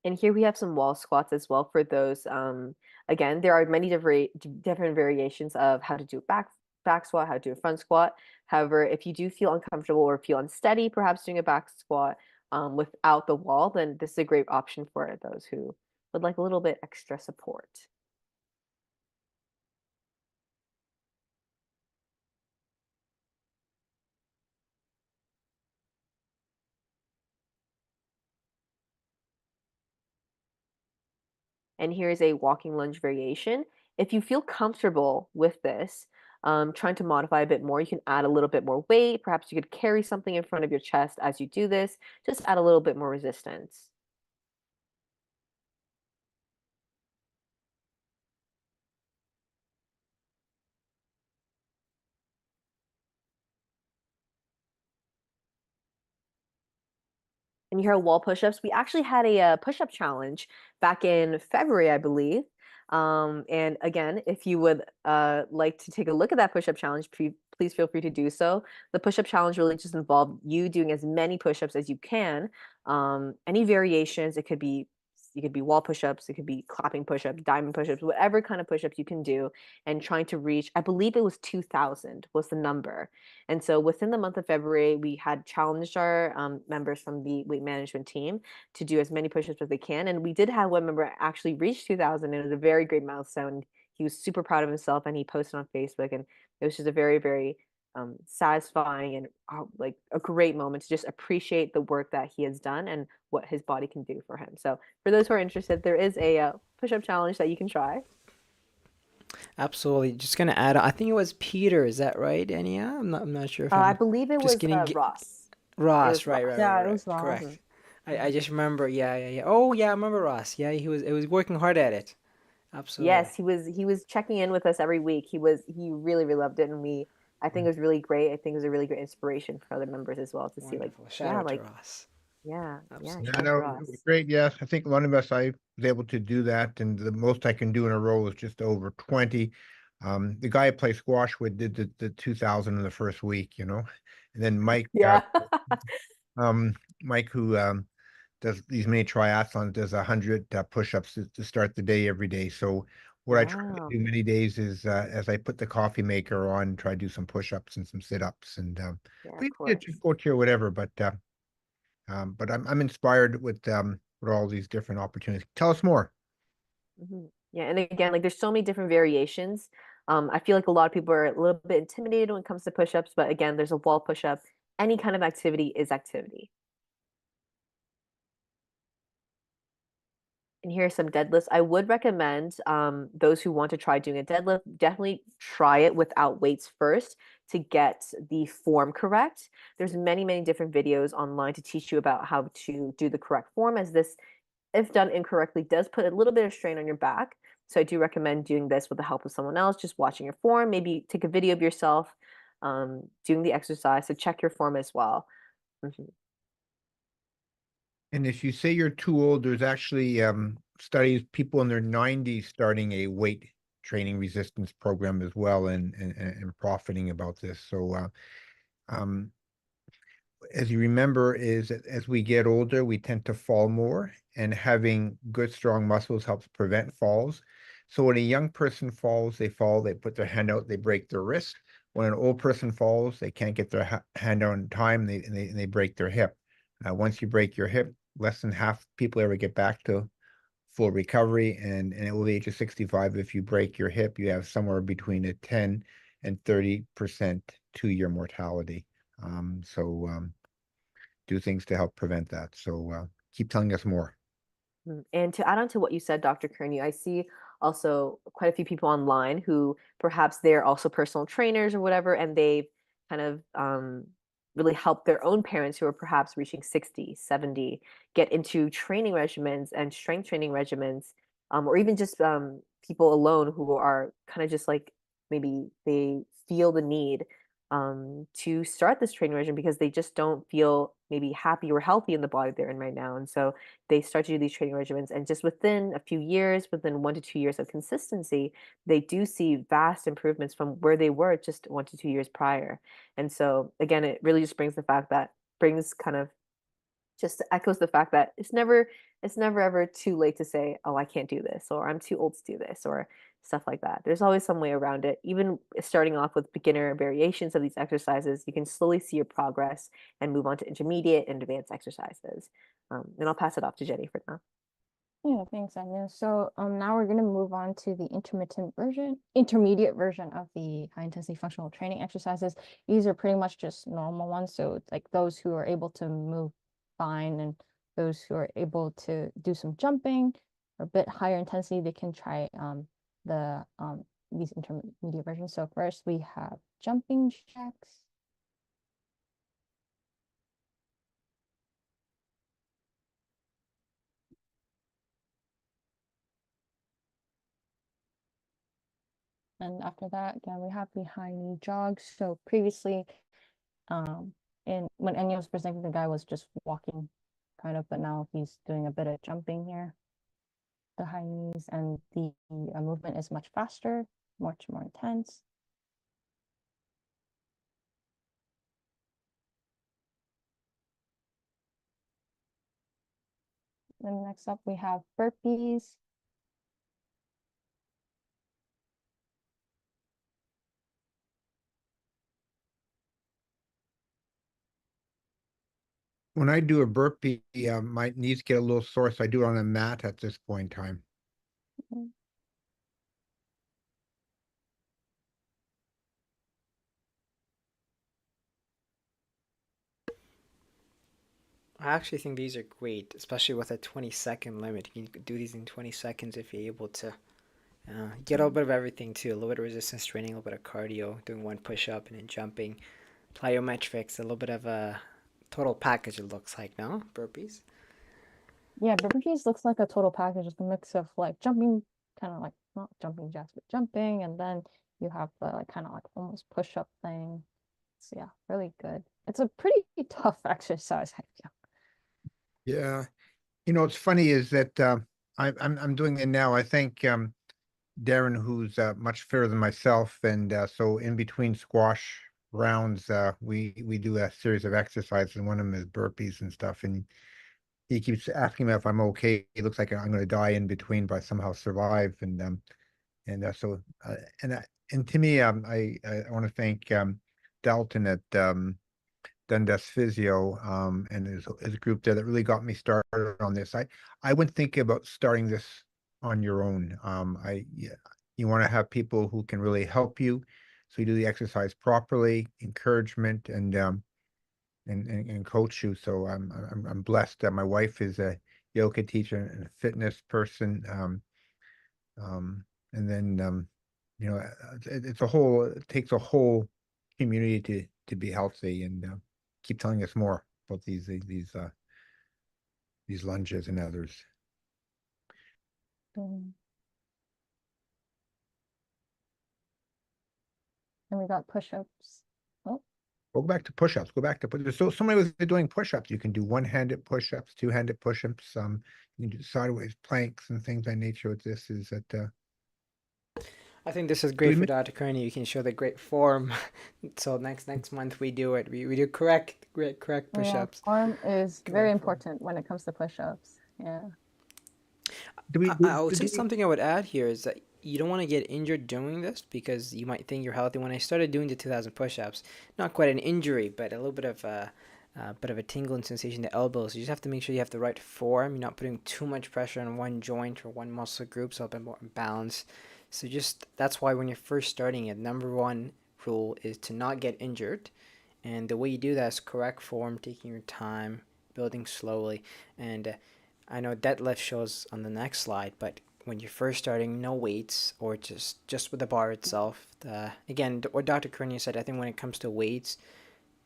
And here we have some wall squats as well for those. Again, there are many different variations of how to do a back squat, how to do a front squat. However, if you do feel uncomfortable or feel unsteady, perhaps doing a back squat without the wall, then this is a great option for those who would like a little bit extra support. And here's a walking lunge variation. If you feel comfortable with this, trying to modify a bit more, you can add a little bit more weight. Perhaps you could carry something in front of your chest as you do this. Just add a little bit more resistance. And you hear wall push-ups. We actually had a push-up challenge back in February, I believe. And again, if you would like to take a look at that push-up challenge, please feel free to do so. The push-up challenge really just involved you doing as many push-ups as you can. Any variations, it could be wall push-ups, it could be clapping push-ups, diamond push-ups, whatever kind of push-ups you can do, and trying to reach, I believe it was 2,000 was the number. And so within the month of February, we had challenged our members from the weight management team to do as many push-ups as they can. And we did have one member actually reach 2,000. And it was a very great milestone. He was super proud of himself and he posted on Facebook. And it was just a very, very satisfying and like a great moment to just appreciate the work that he has done and what his body can do for him. So for those who are interested, there is a push-up challenge that you can try. Absolutely. Just gonna add, I think it was Peter. Is that right, Anya? I'm not sure if I I'm believe it just was getting Ross. It Ross. was Right, right, Ross. right, Yeah, it right. was Ross. Correct. I just remember. Yeah, yeah, yeah. Oh, yeah. I remember Ross. Yeah, it was working hard at it. Absolutely. Yes, he was checking in with us every week. He really, really loved it. And I think it was really great. I think it was a really great inspiration for other members as well to see like, Wonderful. Shout yeah, out to like, Ross. yeah, Yeah, Absolutely. I shout out to know, it was Ross. great. Yes, I think one of us, I was able to do that, and the most I can do in a row is just over 20. The guy I play squash with did the 2,000 in the first week, and then Yeah. um, Mike, who does these mini triathlons, does 100 push-ups to start the day every day. So what I try to Wow. do many days is as I put the coffee maker on, try to do some push-ups and some sit-ups, and Yeah, but of you can course. just go to or whatever. But I'm inspired with all these different opportunities. Tell us more. Yeah, and again, like there's so many different variations. I feel like a lot of people are a little bit intimidated when it comes to push-ups, but again, there's a wall push-up. Any kind of activity is activity. And here are some deadlifts. I would recommend those who want to try doing a deadlift, definitely try it without weights first to get the form correct. There's many, many different videos online to teach you about how to do the correct form, as this, if done incorrectly, does put a little bit of strain on your back. So I do recommend doing this with the help of someone else, just watching your form, maybe take a video of yourself doing the exercise. So check your form as well. Mhm. And if you say you're too old, there's actually studies, people in their 90s starting a weight training resistance program as well, and profiting about this. So um, as you remember, is that as we get older, we tend to fall more, and having good, strong muscles helps prevent falls. So when a young person falls, they put their hand out, they break their wrist. When an old person falls, they can't get their hand out in time, they break their hip. Once you break your hip, less than half people ever get back to full recovery. And at the age of 65, if you break your hip, you have somewhere between a 10 and 30% 2-year mortality. So do things to help prevent that. So keep telling us more. And to add on to what you said, Dr. Curnew, I see also quite a few people online who perhaps they're also personal trainers or whatever, and they've kind of really helped their own parents who are perhaps reaching 60, 70, get into training regimens and strength training regimens, or even just people alone who are kind of just like maybe they feel the need to start this training regimen because they just don't feel maybe happy or healthy in the body they're in right now. And so they start to do these training regimens, and just within a few years, within 1 to 2 years of consistency, they do see vast improvements from where they were just 1 to 2 years prior. And so again, it really just brings kind of just echoes the fact that it's never ever too late to say, oh, I can't do this, or I'm too old to do this, or stuff like that. There's always some way around it. Even starting off with beginner variations of these exercises, you can slowly see your progress and move on to intermediate and advanced exercises. And I'll pass it off to Jenny for now. Yeah, thanks, Anya. So now we're gonna move on to the intermediate version of the high intensity functional training exercises. These are pretty much just normal ones. So it's like those who are able to move fine and those who are able to do some jumping or a bit higher intensity, they can try the these intermediate versions. So first we have jumping jacks. And after that, again, we have the high knee jogs. So previously, um, when Enya was presenting, the guy was just walking kind of, but now he's doing a bit of jumping here, the high knees, and the movement is much faster, much more intense. Then next up, we have burpees. When I do a burpee, my knees get a little sore, so I do it on a mat at this point in time. Mhm. I actually think these are great, especially with a 20-second limit. You can do these in 20 seconds if you're able to. Get a little bit of everything too. A little bit of resistance training, a little bit of cardio, doing one push up and then jumping, plyometrics, a little bit of a total package. It looks like no burpees. Yeah, burpees looks like a total package. It's a mix of like jumping, kind of like not jumping jacks, but jumping, and then you have the like kind of like almost push up thing. So yeah, really good. It's a pretty tough exercise, I feel. Yeah. What's funny is that I'm doing it now. I think Darren, who's much fitter than myself, and so in between squash rounds, we do a series of exercises, and one of them is burpees and stuff. And he keeps asking me if I'm okay. It looks like I'm going to die in between, but I somehow survive. And so and to me, I want to thank Dalton at Dundas Physio, and his group there that really got me started on this. I wouldn't think about starting this on your own. Yeah, you want to have people who can really help you, so you do the exercise properly, encouragement, and coach you. So I'm blessed that my wife is a yoga teacher and a fitness person. And then it's it takes a whole community to be healthy, and keep telling us more about these lunges and others. Mm. And we got push-ups. Oh, Go back to push-ups. Go back to there's so many ways of doing push-ups. You can do one-handed push-ups, two-handed push-ups. You can do sideways planks and things of that nature. What this is that I think this is do great we for miss? Dr. Kearney. You can show the great form. So next month we do it. We do correct yeah, push-ups. form is very Correct form. important when it comes to push-ups. Yeah. Do we I would say do we, something I would add here is that you don't want to get injured doing this because you might think you're healthy. When I started doing the 2,000 push-ups, not quite an injury, but a little bit of a tingling sensation in the elbows. You just have to make sure you have the right form. You're not putting too much pressure on one joint or one muscle group, so a bit more balance. So just that's why when you're first starting it, number one rule is to not get injured, and the way you do that is correct form, taking your time, building slowly, and I know deadlift shows on the next slide, but when you're first starting, no weights or just with the bar itself. Again, what Dr. Curnew said, I think when it comes to weights,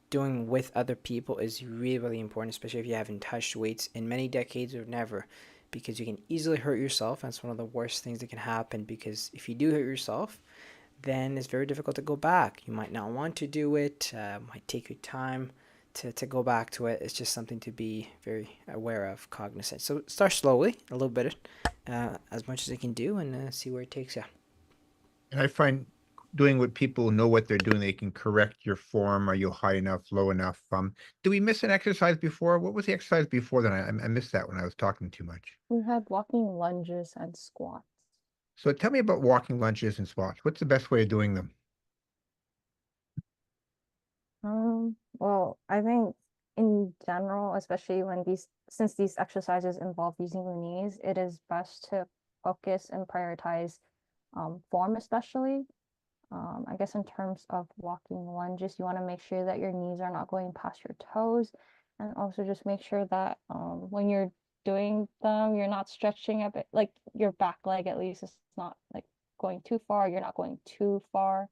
doing with other people is really, really important, especially if you haven't touched weights in many decades or never. because you can easily hurt yourself. That's one of the worst things that can happen, because if you do hurt yourself, then it's very difficult to go back. You might not want to do it, might take you time to go back to it. It's just something to be very aware of, cognizant. So start slowly, a little bit, as much as you can do, and see where it takes you. And I find doing what people know what they're doing, they can correct your form. Are you high enough, low enough? Do we miss an exercise before? What was the exercise before that? I missed that when I was talking too much. We had walking lunges and squats. So tell me about walking lunges and squats. What's the best way of doing them? Well, I think in general, especially when since these exercises involve using the knees, it is best to focus and prioritize form, especially. I guess in terms of walking lunges, you want to make sure that your knees are not going past your toes, and also just make sure that when you're doing them, you're not stretching a bit, like your back leg at least is not like going too far. You're not going too far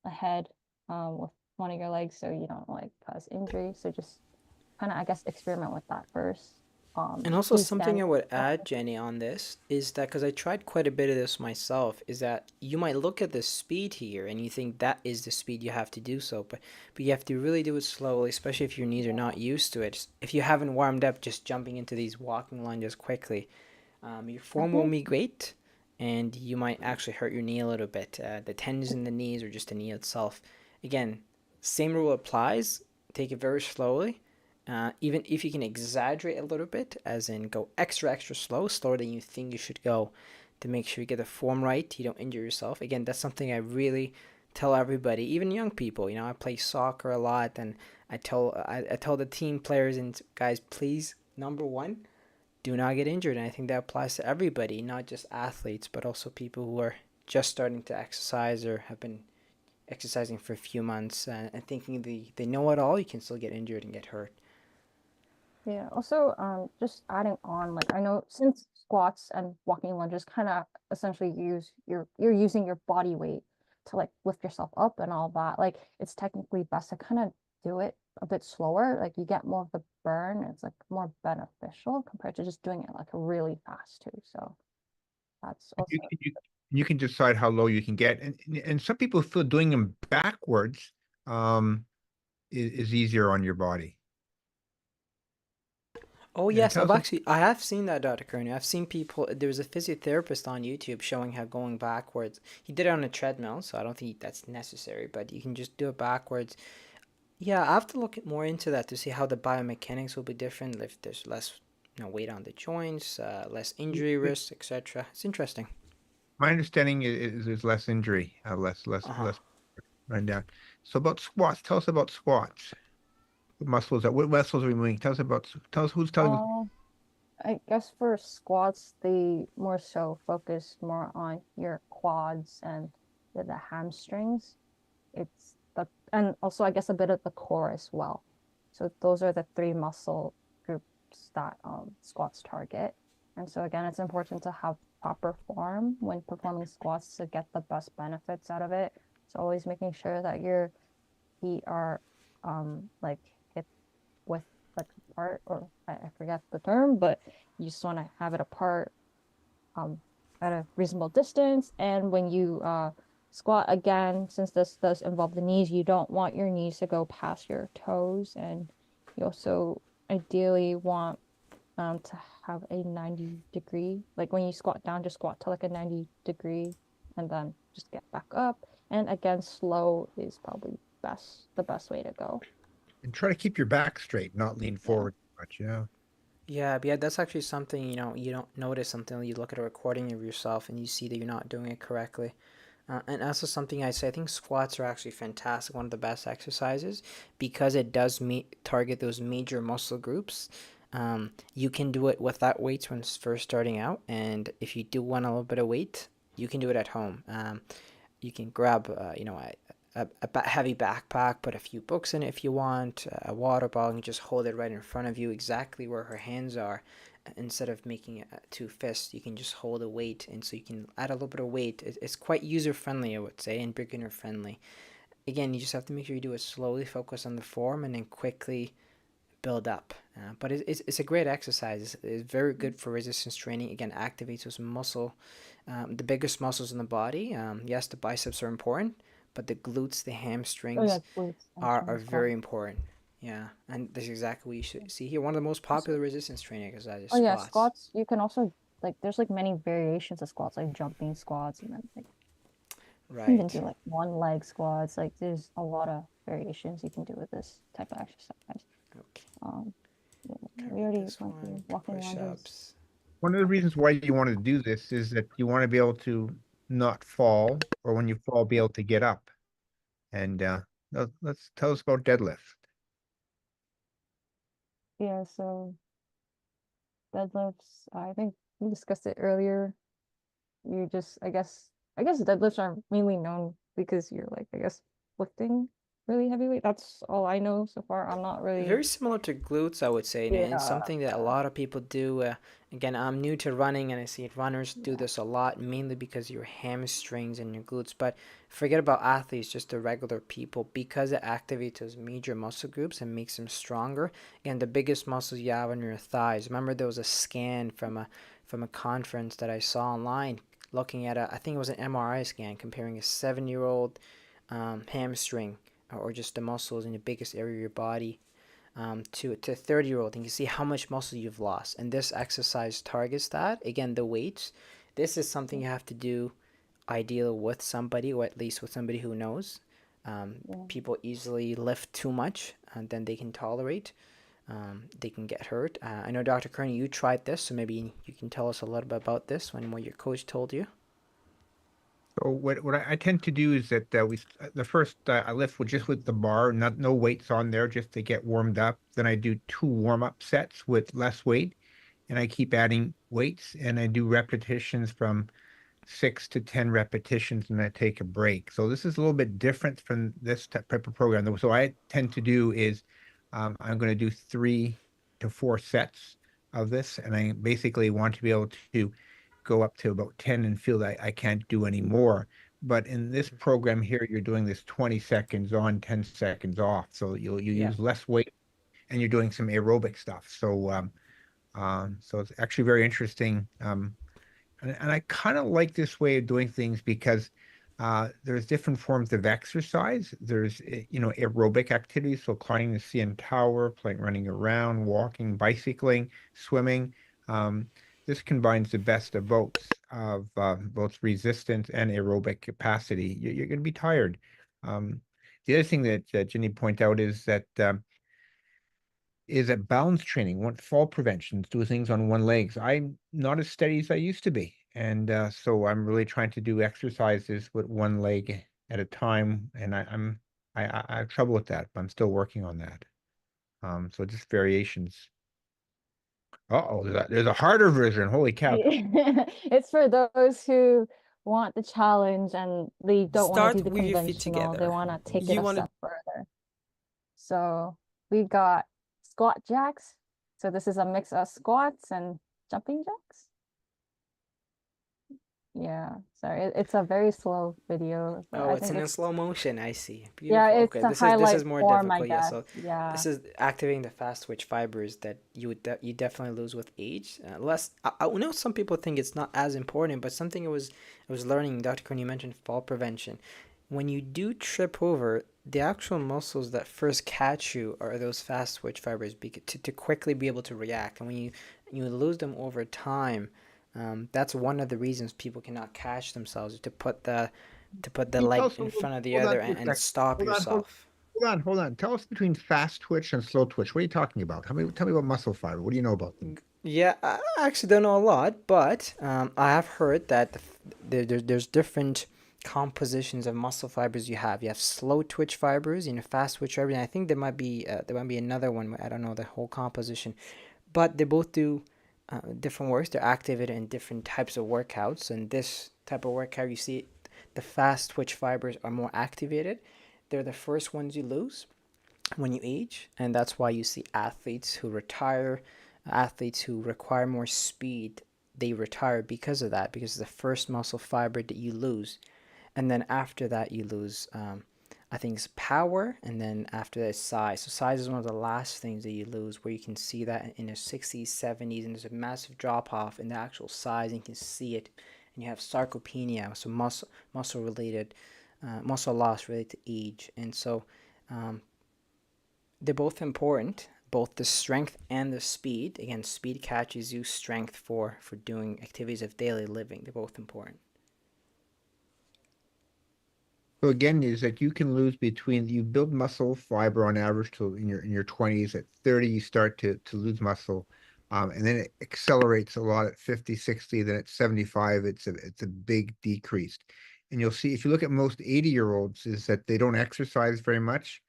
ahead with one of your legs, so you don't like cause injury. So just kind of, I guess, experiment with that first. And also, Do something standing. I would add, Jenny, on this is that, because I tried quite a bit of this myself, is that you might look at the speed here and you think that is the speed you have to do so, but you have to really do it slowly, especially if your knees are not used to it. If you haven't warmed up, just jumping into these walking lunges quickly, your I form won't think be great, and you might actually hurt your knee a little bit. The tendons in the knees, or just the knee itself. Again, same rule applies. Take it very slowly. Even if you can exaggerate a little bit, as in go extra slow, slower than you think you should go, to make sure you get the form right, you don't injure yourself. Again, that's something I really tell everybody, even young people. I play soccer a lot, and I tell the team players and guys, please, number one, do not get injured. And I think that applies to everybody, not just athletes, but also people who are just starting to exercise or have been exercising for a few months, and thinking they know it all. You can still get injured and get hurt. Yeah, also just adding on, like I know since squats and walking lunges kind of essentially use you're using your body weight to like lift yourself up and all that. Like it's technically best to kind of do it a bit slower. Like you get more of the burn. It's like more beneficial compared to just doing it like really fast too. So that's You also can, you, you can decide how low you can get. And some people feel doing them backwards um, is easier on your body. Oh And yes, tell us, I have seen that, Dr. Curnew. I've seen people. There was a physiotherapist on YouTube showing how going backwards. He did it on a treadmill, so I don't think that's necessary. But you can just do it backwards. Yeah, I have to look more into that to see how the biomechanics will be different. If there's less, weight on the joints, less injury risk, etc. It's interesting. my understanding is there's less injury, Uh huh. less run down. So about squats, tell us about squats. What muscles are we moving? Tell us who's telling. um I guess for squats, they more so focus more on your quads and the hamstrings. It's the and also I guess a bit of the core as well. So those are the three muscle groups that squats target. And so again, it's important to have proper form when performing squats to get the best benefits out of it. So always making sure that your feet are like hip width like apart, or I forget the term, but you just want to have it apart um, at a reasonable distance. And when you squat again, since this does involve the knees, you don't want your knees to go past your toes. And you also ideally want to have a 90-degree, like when you squat down, just squat to like a 90-degree and then just get back up. And again, slow is probably the best way to go. And try to keep your back straight, not lean Yeah. forward too much. Yeah. Yeah, but yeah, that's actually something you don't notice until you look at a recording of yourself and you see that you're not doing it correctly. And also something I say, I think squats are actually fantastic, one of the best exercises, because it does target those major muscle groups. You can do it without weights when it's first starting out, and if you do want a little bit of weight, you can do it at home. You can grab, a heavy backpack, put a few books in it if you want, a water bottle, and just hold it right in front of you, exactly where her hands are. Instead of making it two fists, you can just hold a weight, and so you can add a little bit of weight. It's quite user friendly, I would say, and beginner friendly. Again, you just have to make sure you do it slowly, focus on the form, and then quickly build up. But it's a great exercise. It's very good for resistance training. Again, activates those the biggest muscles in the body. Yes, the biceps are important, but the glutes, the Oh yeah, hamstrings glutes, are hamstrings, very quads. important. Yeah, and that's exactly what you should see here. One of the most Also, popular resistance training exercises, oh yeah, squats. squats. You can also like there's like many variations of squats, like jumping squats, and then like you can even Right. do like one leg squats. Like there's a lot of variations you can do with this type of exercise. Okay. Um, yeah, we Covered already this went one. through walking lunges. Push-ups. One of the reasons why you want to do this is that you want to be able to not fall, or when you fall, be able to get up. And let's tell us about deadlift. Yeah, so deadlifts. I think we discussed it earlier. You just, I guess deadlifts are mainly known because you're like, I guess, lifting really heavy weight. That's all I know so far. I'm not really. Very similar to glutes, I would say, and it's Yeah, something that a lot of people do. Again, I'm new to running, and I see runners do yeah, this a lot, mainly because your hamstrings and your glutes. But forget about athletes, just the regular people, because it activates those major muscle groups and makes them stronger. Again, the biggest muscles you have on your thighs. Remember, there was a scan from a conference that I saw online, looking at I think it was an MRI scan comparing a 7-year old hamstring or just the muscles in the biggest area of your body to a 30-year-old, and you see how much muscle you've lost. And this exercise targets that. Again, the weights. This is something you have to do ideally with somebody, or at least with somebody who knows. yeah. People easily lift too much than they can tolerate. They can get hurt. I know, Dr. Kearney, you tried this, so maybe you can tell us a little bit about this and what your coach told you. So what I tend to do is that the first I lift with just with the bar, not no weights on there, just to get warmed up. Then I do 2 warm-up sets with less weight, and I keep adding weights, and I do repetitions from 6 to 10 repetitions, and I take a break. So this is a little bit different from this type of program. So I tend to do is I'm going to do 3 to 4 sets of this, and I basically want to be able to go up to about 10 and feel that I can't do any more. But in this program here, you're doing this 20 seconds on, 10 seconds off. So you Yeah. use less weight, and you're doing some aerobic stuff. So it's actually very interesting. And I kind of like this way of doing things because there's different forms of exercise. There's, aerobic activities, so climbing the CN Tower, playing, running around, walking, bicycling, swimming. Um, this combines the best of both resistance and aerobic capacity. You're going to be tired. Um, the other thing that Jenny pointed out is that balance training, one fall prevention, do things on one legs. I'm not as steady as I used to be. And so I'm really trying to do exercises with one leg at a time. And I have trouble with that, but I'm still working on that. So just variations. Uh-oh, there's a harder version. Holy cow. It's for those who want the challenge and they don't want to do Start the with your feet conventional. They together. want to take it You a want to step further. So we got squat jacks. So this is a mix of squats and jumping jacks. Yeah, sorry, it's a very slow video, but Oh, I it's think in a it's slow motion. I see. yeah, Beautiful. it's Okay, a this highlight is more form, I difficult. Yeah. guess. So Yeah. this is activating the fast twitch fibers that you definitely lose with age. Less. I know some people think it's not as important, but something I was learning. Dr. Kearney mentioned fall prevention. When you do trip over, the actual muscles that first catch you are those fast twitch fibers to quickly be able to react. And when you lose them over time, that's one of the reasons people cannot catch themselves to put the Can you tell leg us a in little, front of the hold on other for a and second. stop Hold on, hold, yourself. hold on. Tell us between fast twitch and slow twitch. What are you talking about? Tell me about muscle fiber. What do you know about them? Yeah, I actually don't know a lot, but I have heard that there's different compositions of muscle fibers you have. You have slow twitch fibers, fast twitch fibers, and I think there might be another one. I don't know the whole composition, but they both do different works. They're activated in different types of workouts, and this type of workout, you see, the fast twitch fibers are more activated. They're the first ones you lose when you age, and that's why you see athletes who retire, athletes who require more speed, they retire because of that, because the first muscle fiber that you lose, and then after that you lose I think it's power, and then after that, size. So size is one of the last things that you lose, where you can see that in the 60s, 70s, and there's a massive drop off in the actual size, and you can see it. And you have sarcopenia, so muscle related, muscle loss related to age, and so um, they're both important. Both the strength and the speed. Again, speed catches you, strength for doing activities of daily living. They're both important. So again, is that you can lose between you build muscle fiber on average till in your 20s. At 30, you start to lose muscle. And then it accelerates a lot at 50, 60, then at 75, it's a big decrease. And you'll see if you look at most 80-year-olds is that they don't exercise very much.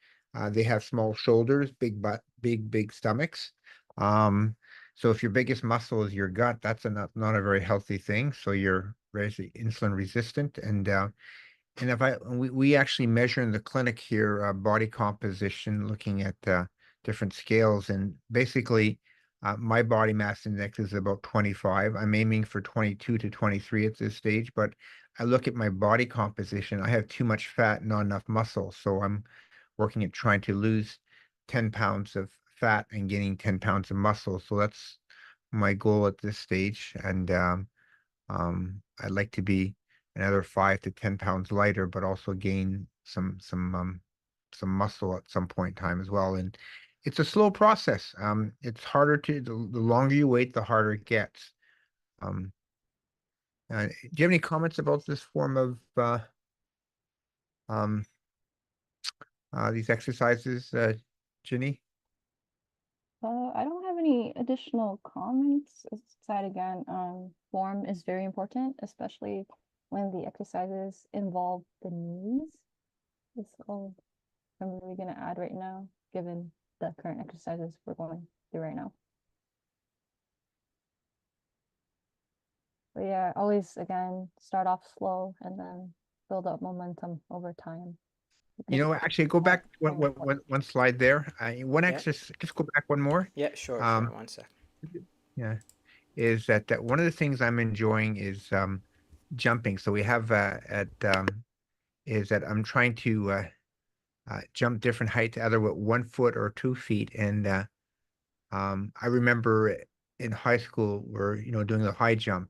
They have small shoulders, big butt, big stomachs. So if your biggest muscle is your gut, that's not a very healthy thing. So you're very insulin resistant, and if we actually measure in the clinic here body composition, looking at different scales, and basically my body mass index is about 25. I'm aiming for 22 to 23 at this stage, but I look at my body composition. I have too much fat, not enough muscle, so I'm working at trying to lose 10 pounds of fat and gaining 10 pounds of muscle. So that's my goal at this stage, and I'd like to be another 5 to 10 pounds lighter, but also gain some muscle at some point in time as well. And it's a slow process. It's harder the longer you wait, the harder it gets. Do you have any comments about this form of um, these exercises, Ginny? I don't have any additional comments. Aside again, form is very important, especially when the exercises involve the knees. That's all I'm really gonna add right now, given the current exercises we're going through right now. But yeah, always again start off slow and then build up momentum over time. You know, actually, go back one slide there. One Yeah. exercise, just go back one more. Yeah, sure. Um, 1 sec. yeah, is that one of the things I'm enjoying is jumping. So we have is that I'm trying to jump different heights, either with 1 foot or 2 feet. And I remember in high school we're doing the high jump,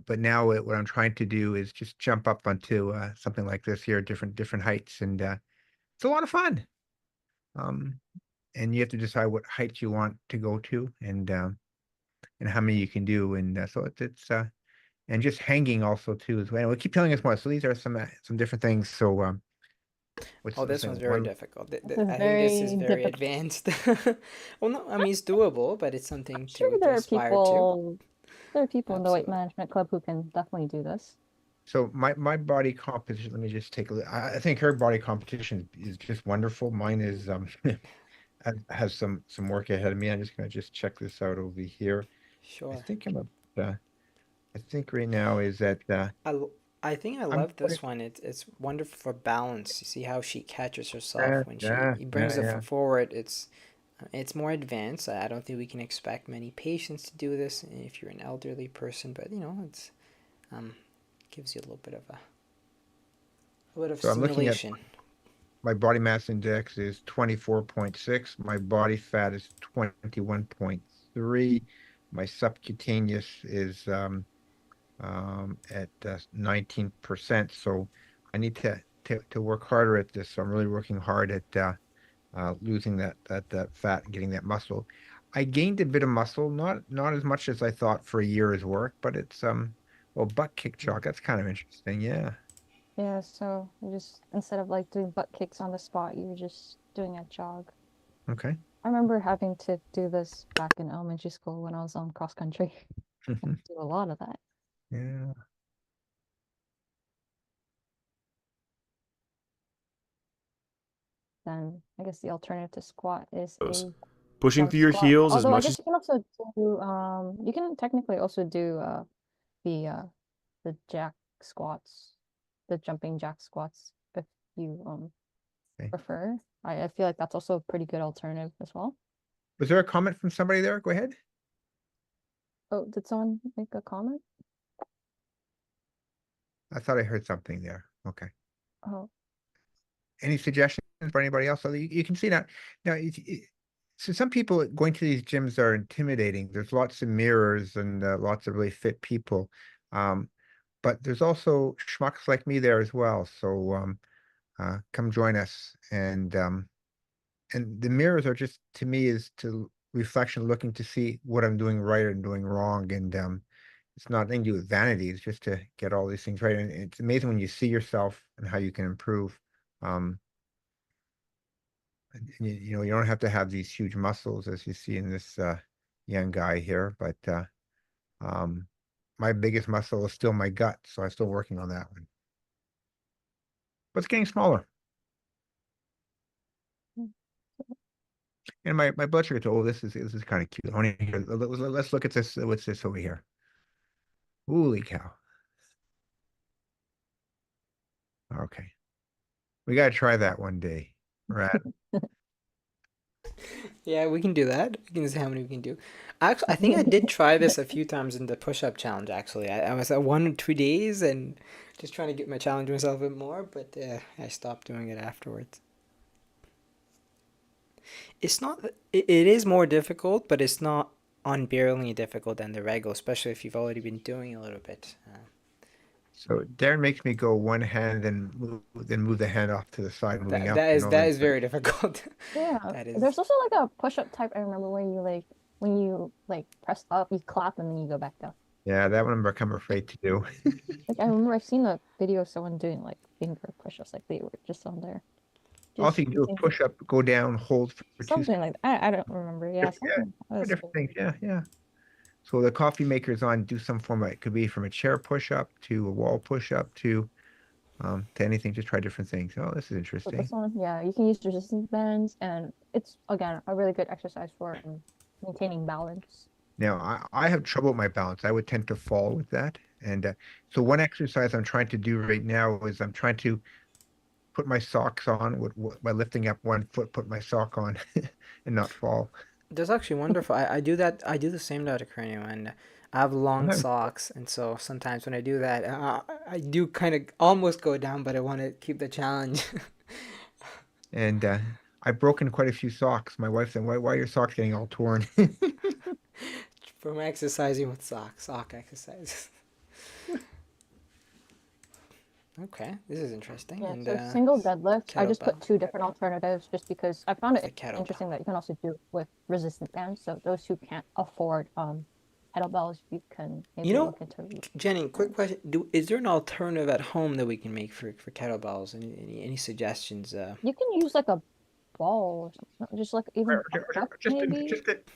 but now what I'm trying to do is just jump up onto something like this here, different heights, and it's a lot of fun. Um, and you have to decide what height you want to go to, and how many you can do, and so it's and just hanging also too as well. And we keep telling us more. So these are some different things. So what's Oh, the this thing? one's very difficult. This is I think this is very very difficult. advanced. Well, no, I mean it's doable, but it's I'm something sure to aspire to. there are people in the weight Absolutely. management club who can definitely do this. So my body composition, let me just take a look. I think her body composition is just wonderful. Mine is has some work ahead of me. I'm just gonna just check this out over here. I Sure. think I think right now is that I, l- I think I I'm love this one. It's wonderful for balance. You see how she catches herself yeah, when yeah, she brings yeah, the yeah. foot forward. It's more advanced. I don't think we can expect many patients to do this if you're an elderly person, but it's um gives you a bit of So I'm looking at stimulation. my body mass index is 24.6. My body fat is 21.3. My subcutaneous is at 19%. So I need to work harder at this. So I'm really working hard at losing that fat and getting that muscle. I gained a bit of muscle, not as much as I thought for a year's work, but it's well, butt kick jog. That's kind of interesting. Yeah. Yeah, so you just instead of like doing butt kicks on the spot, you're just doing a jog. Okay. I remember having to do this back in elementary school when I was on cross country. I do a lot of that. Yeah. Then I guess the alternative to squat is a Pushing jump through your squat. heels as Although I much as guess you can also do you can technically also do the uh the jack squats, the jumping jack squats if you Okay. prefer. I feel like that's also a pretty good alternative as well. Was there a comment from somebody there? Go ahead. Oh, did someone make a comment? I thought I heard something there. Okay. Oh, any suggestions for anybody else? So you can see now. So some people going to these gyms are intimidating. There's lots of mirrors and lots of really fit people, but there's also schmucks like me there as well. So come join us. And the mirrors are just, to me, is to reflection, looking to see what I'm doing right and doing wrong. And it's not anything to do with vanity. It's just to get all these things right. And it's amazing when you see yourself and how you can improve. Um, and you don't have to have these huge muscles as you see in this young guy here, but um, my biggest muscle is still my gut, so I'm still working on that one. But it's getting smaller. And my blood sugar, oh, this is kind of cute. I want to hear, let's look at this. What's this over here? Holy cow. Okay. We got to try that one day. Right. Yeah, we can do that. We can see how many we can do. Actually, I think I did try this a few times in the push-up challenge. Actually, I was at 1 or 2 days and just trying to get my challenge myself a bit more, but I stopped doing it afterwards. It's not. It is more difficult, but it's not unbearably difficult than the regular, especially if you've already been doing a little bit. So Darren makes me go one hand and then move the hand off to the side, moving That up, that is that and is very difficult. Yeah, That is. there's also like a push-up type. I remember where you like when you like press up, you clap and then you go back down. yeah, that one I'm become afraid to do. Like I remember I've seen a video of someone doing like finger push-ups, like they were just on there, All just you can do is using push up, go down, hold for 2 seconds. something like that. I don't remember. Yeah, Yeah, something. That was different cool. things. Yeah, yeah. So the coffee maker's on, do some form of, it could be from a chair push up to a wall push up to anything. Just try different things. Oh, this is But interesting. this one, yeah, you can use resistance bands, and it's again a really good exercise for maintaining balance. Now, I have trouble with my balance. I would tend to fall with that. And so one exercise I'm trying to do right now is I'm trying to put my socks on by lifting up one foot, put my sock on and not fall. That's actually wonderful. I do that. I do the same to Curnew, and I have long Sometimes- socks, and so sometimes when I do that, I do kind of almost go down, but I want to keep the challenge. And I've broken quite a few socks. My wife said, why are your socks getting all torn? From exercising with sock exercises. Okay, this is interesting. Yeah, And so single deadlift, I just put kettlebell. two different alternatives just because I found The it kettlebell. interesting that you can also do with resistant bands. So those who can't afford kettlebells, you can maybe look into. Jenny, quick question: is there an alternative at home that we can make for kettlebells? Any suggestions? You can use like a ball or something, just like even a cup maybe.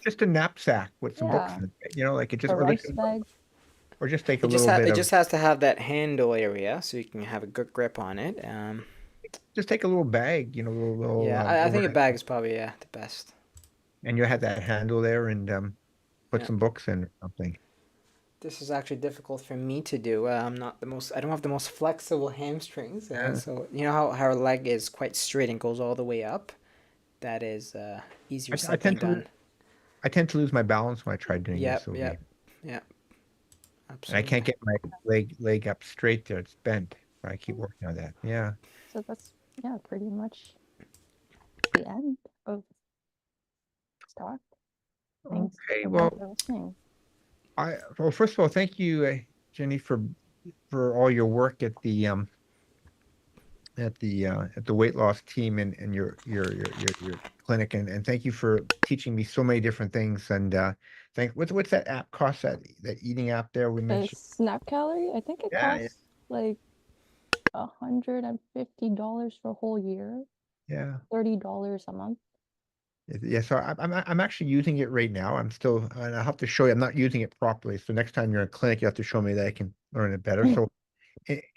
Just a knapsack with some books Yeah, in it, like it just a rice bag. or just take a little bit It of just has to have that handle area so you can have a good grip on it. just take a little bag, little Yeah, I think a bag is probably the best. and you have that handle there and put Yeah. some books in or something. This is actually difficult for me to do. I'm not the most. I don't have the most flexible hamstrings. Yeah. So you know how our leg is quite straight and goes all the way up. That is easier I said than tend to done. I tend to lose my balance when I try doing this over here. Yep. And I Absolutely. can't get my leg up straight there. It's bent. But I keep working on that. Yeah. So that's pretty much the end of this talk. Thanks Okay. everyone Well, for listening. first of all, thank you, Jenny, for all your work at the weight loss team and your clinic, and thank you for teaching me so many different things. And what's that app cost, that eating app there we The mentioned? Snap Calorie, I think it Yeah, costs like $150 for a whole year, yeah. $30 a month. Yeah, so I'm actually using it right now. And I'll have to show you. I'm not using it properly. So next time you're in clinic, you have to show me that I can learn it better. So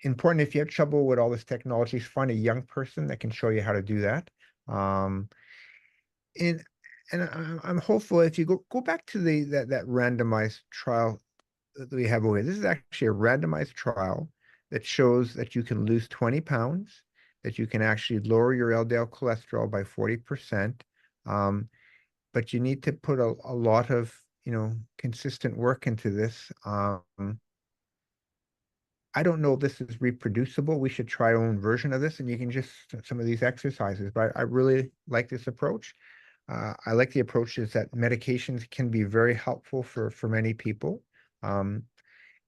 important, if you have trouble with all this technology, find a young person that can show you how to do that. Um, and I'm hopeful if you go back to that randomized trial that we have over here. This is actually a randomized trial that shows that you can lose 20 pounds, that you can actually lower your LDL cholesterol by 40%. But you need to put a lot of consistent work into this. I don't know if this is reproducible. We should try our own version of this, and you can just some of these exercises. But I really like this approach. I like the approach is that medications can be very helpful for many people. Um,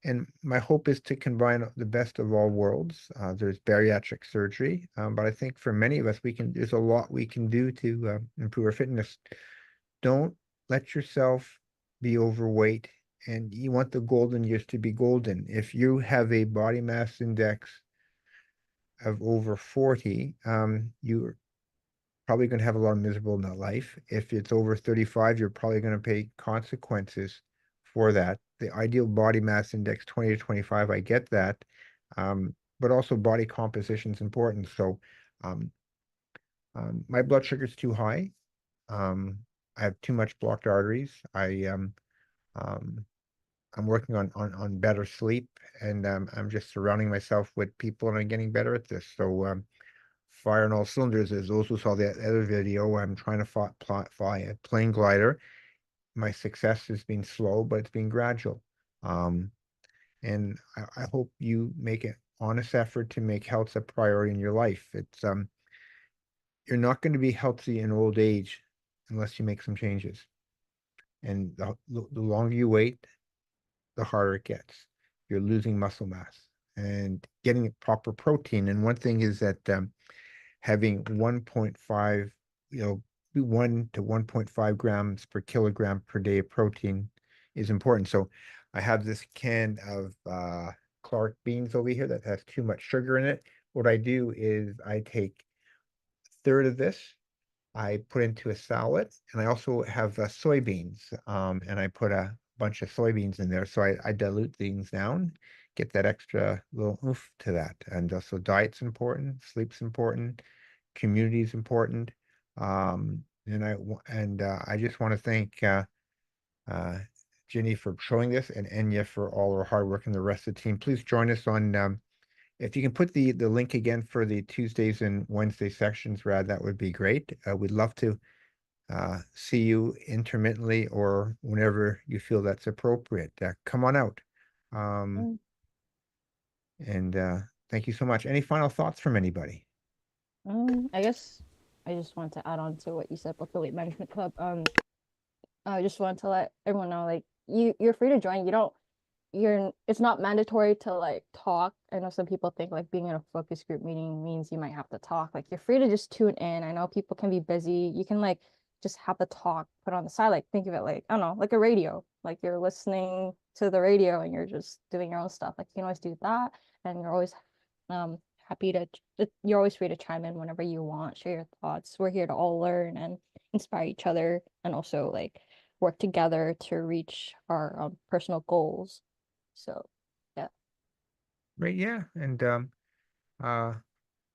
and my hope is to combine the best of all worlds. There's bariatric surgery, but I think for many of us, there's a lot we can do to improve our fitness. Don't let yourself be overweight, and you want the golden years to be golden. If you have a body mass index of over 40, you're probably going to have a lot of miserable in that life. If it's over 35, you're probably going to pay consequences for that. The ideal body mass index 20 to 25, I get that. But also body composition is important. So um, my blood sugar is too high. I have too much blocked arteries. Um, I'm working on better sleep, and I'm just surrounding myself with people, and I'm getting better at this. So fire on all cylinders. As those who saw the other video, I'm trying to fly a plane glider. My success has been slow, but it's been gradual. Um, and I hope you make an honest effort to make health a priority in your life. You're not going to be healthy in old age unless you make some changes. And the longer you wait, the harder it gets. You're losing muscle mass and getting proper protein. And one thing is that having 1.5, 1 to 1.5 grams per kilogram per day of protein is important. So I have this can of Clark beans over here that has too much sugar in it. What I do is I take a third of this, I put into a salad, and I also have soybeans, and I put a bunch of soybeans in there. So I dilute things down, get that extra little oomph to that. And so diet's important, sleep's important, community is important. I just want to thank uh, Ginny for showing this, and Enya for all her hard work, and the rest of the team. Please join us on if you can put the link again for the Tuesdays and Wednesday sections, Rad, that would be great. We'd love to see you intermittently or whenever you feel that's appropriate. Come on out. Um, Mm. and thank you so much. Any final thoughts from anybody? I guess I just want to add on to what you said about the weight management club. I just want to let everyone know, like, you're free to join. You don't it's not mandatory to like talk. I know some people think like being in a focus group meeting means you might have to talk. Like, you're free to just tune in. I know people can be busy. You can like just have the talk put on the side. Like, think of it like, I don't know, like a radio. Like, you're listening to the radio and you're just doing your own stuff. Like, you can always do that, and you're always happy to you're always free to chime in whenever you want, share your thoughts. We're here to all learn and inspire each other, and also like work together to reach our personal goals. So, yeah. Right, yeah. And uh,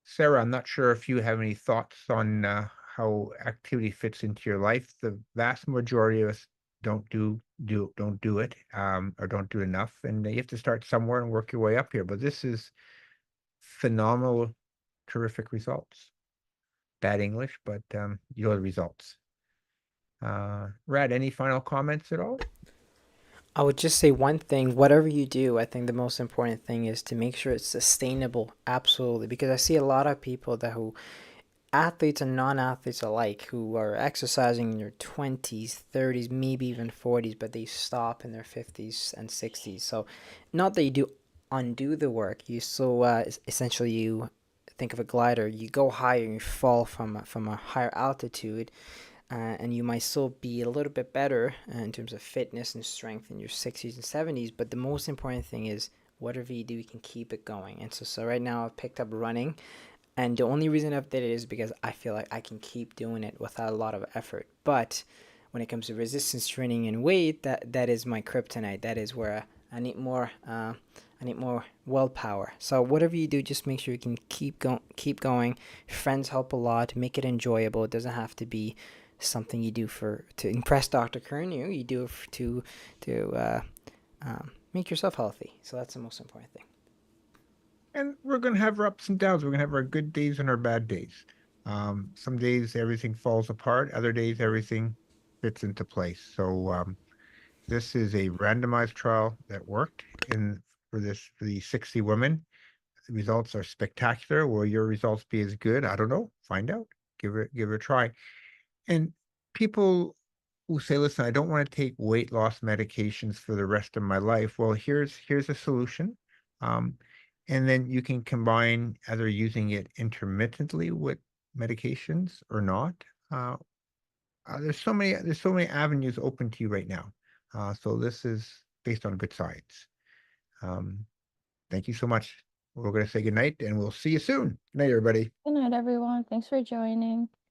Sarah, I'm not sure if you have any thoughts on how activity fits into your life. The vast majority of us don't do it, or don't do enough, and you have to start somewhere and work your way up here. But this is phenomenal, terrific results. Bad English, but you know the results. Rad, any final comments at all? I would just say one thing, whatever you do, I think the most important thing is to make sure it's sustainable. Absolutely. Because I see a lot of people who athletes and non-athletes alike, who are exercising in their 20s, 30s, maybe even 40s, but they stop in their 50s and 60s. So not that you do undo the work, you still essentially, you think of a glider, you go higher and you fall from a higher altitude, and you might still be a little bit better in terms of fitness and strength in your 60s and 70s. But the most important thing is whatever you do, you can keep it going. And so right now I've picked up running, and the only reason I've did it is because I feel like I can keep doing it without a lot of effort. But when it comes to resistance training and weight, that is my kryptonite. That is where I need more. I need more willpower. So whatever you do, just make sure you can keep going. Friends help a lot. Make it enjoyable. It doesn't have to be something you do to impress Dr. Curnew. You do it to make yourself healthy. So that's the most important thing. And we're going to have our ups and downs. We're going to have our good days and our bad days. Some days everything falls apart. Other days everything fits into place. So this is a randomized trial that worked in for these 60 women. The results are spectacular. Will your results be as good? I don't know. Find out. Give it a try. And people who say, listen, I don't want to take weight loss medications for the rest of my life. Well, here's a solution. And then you can combine either using it intermittently with medications or not. There's so many avenues open to you right now. So this is based on good science. Thank you so much. We're going to say good night and we'll see you soon. Good night, everybody. Good night, everyone. Thanks for joining.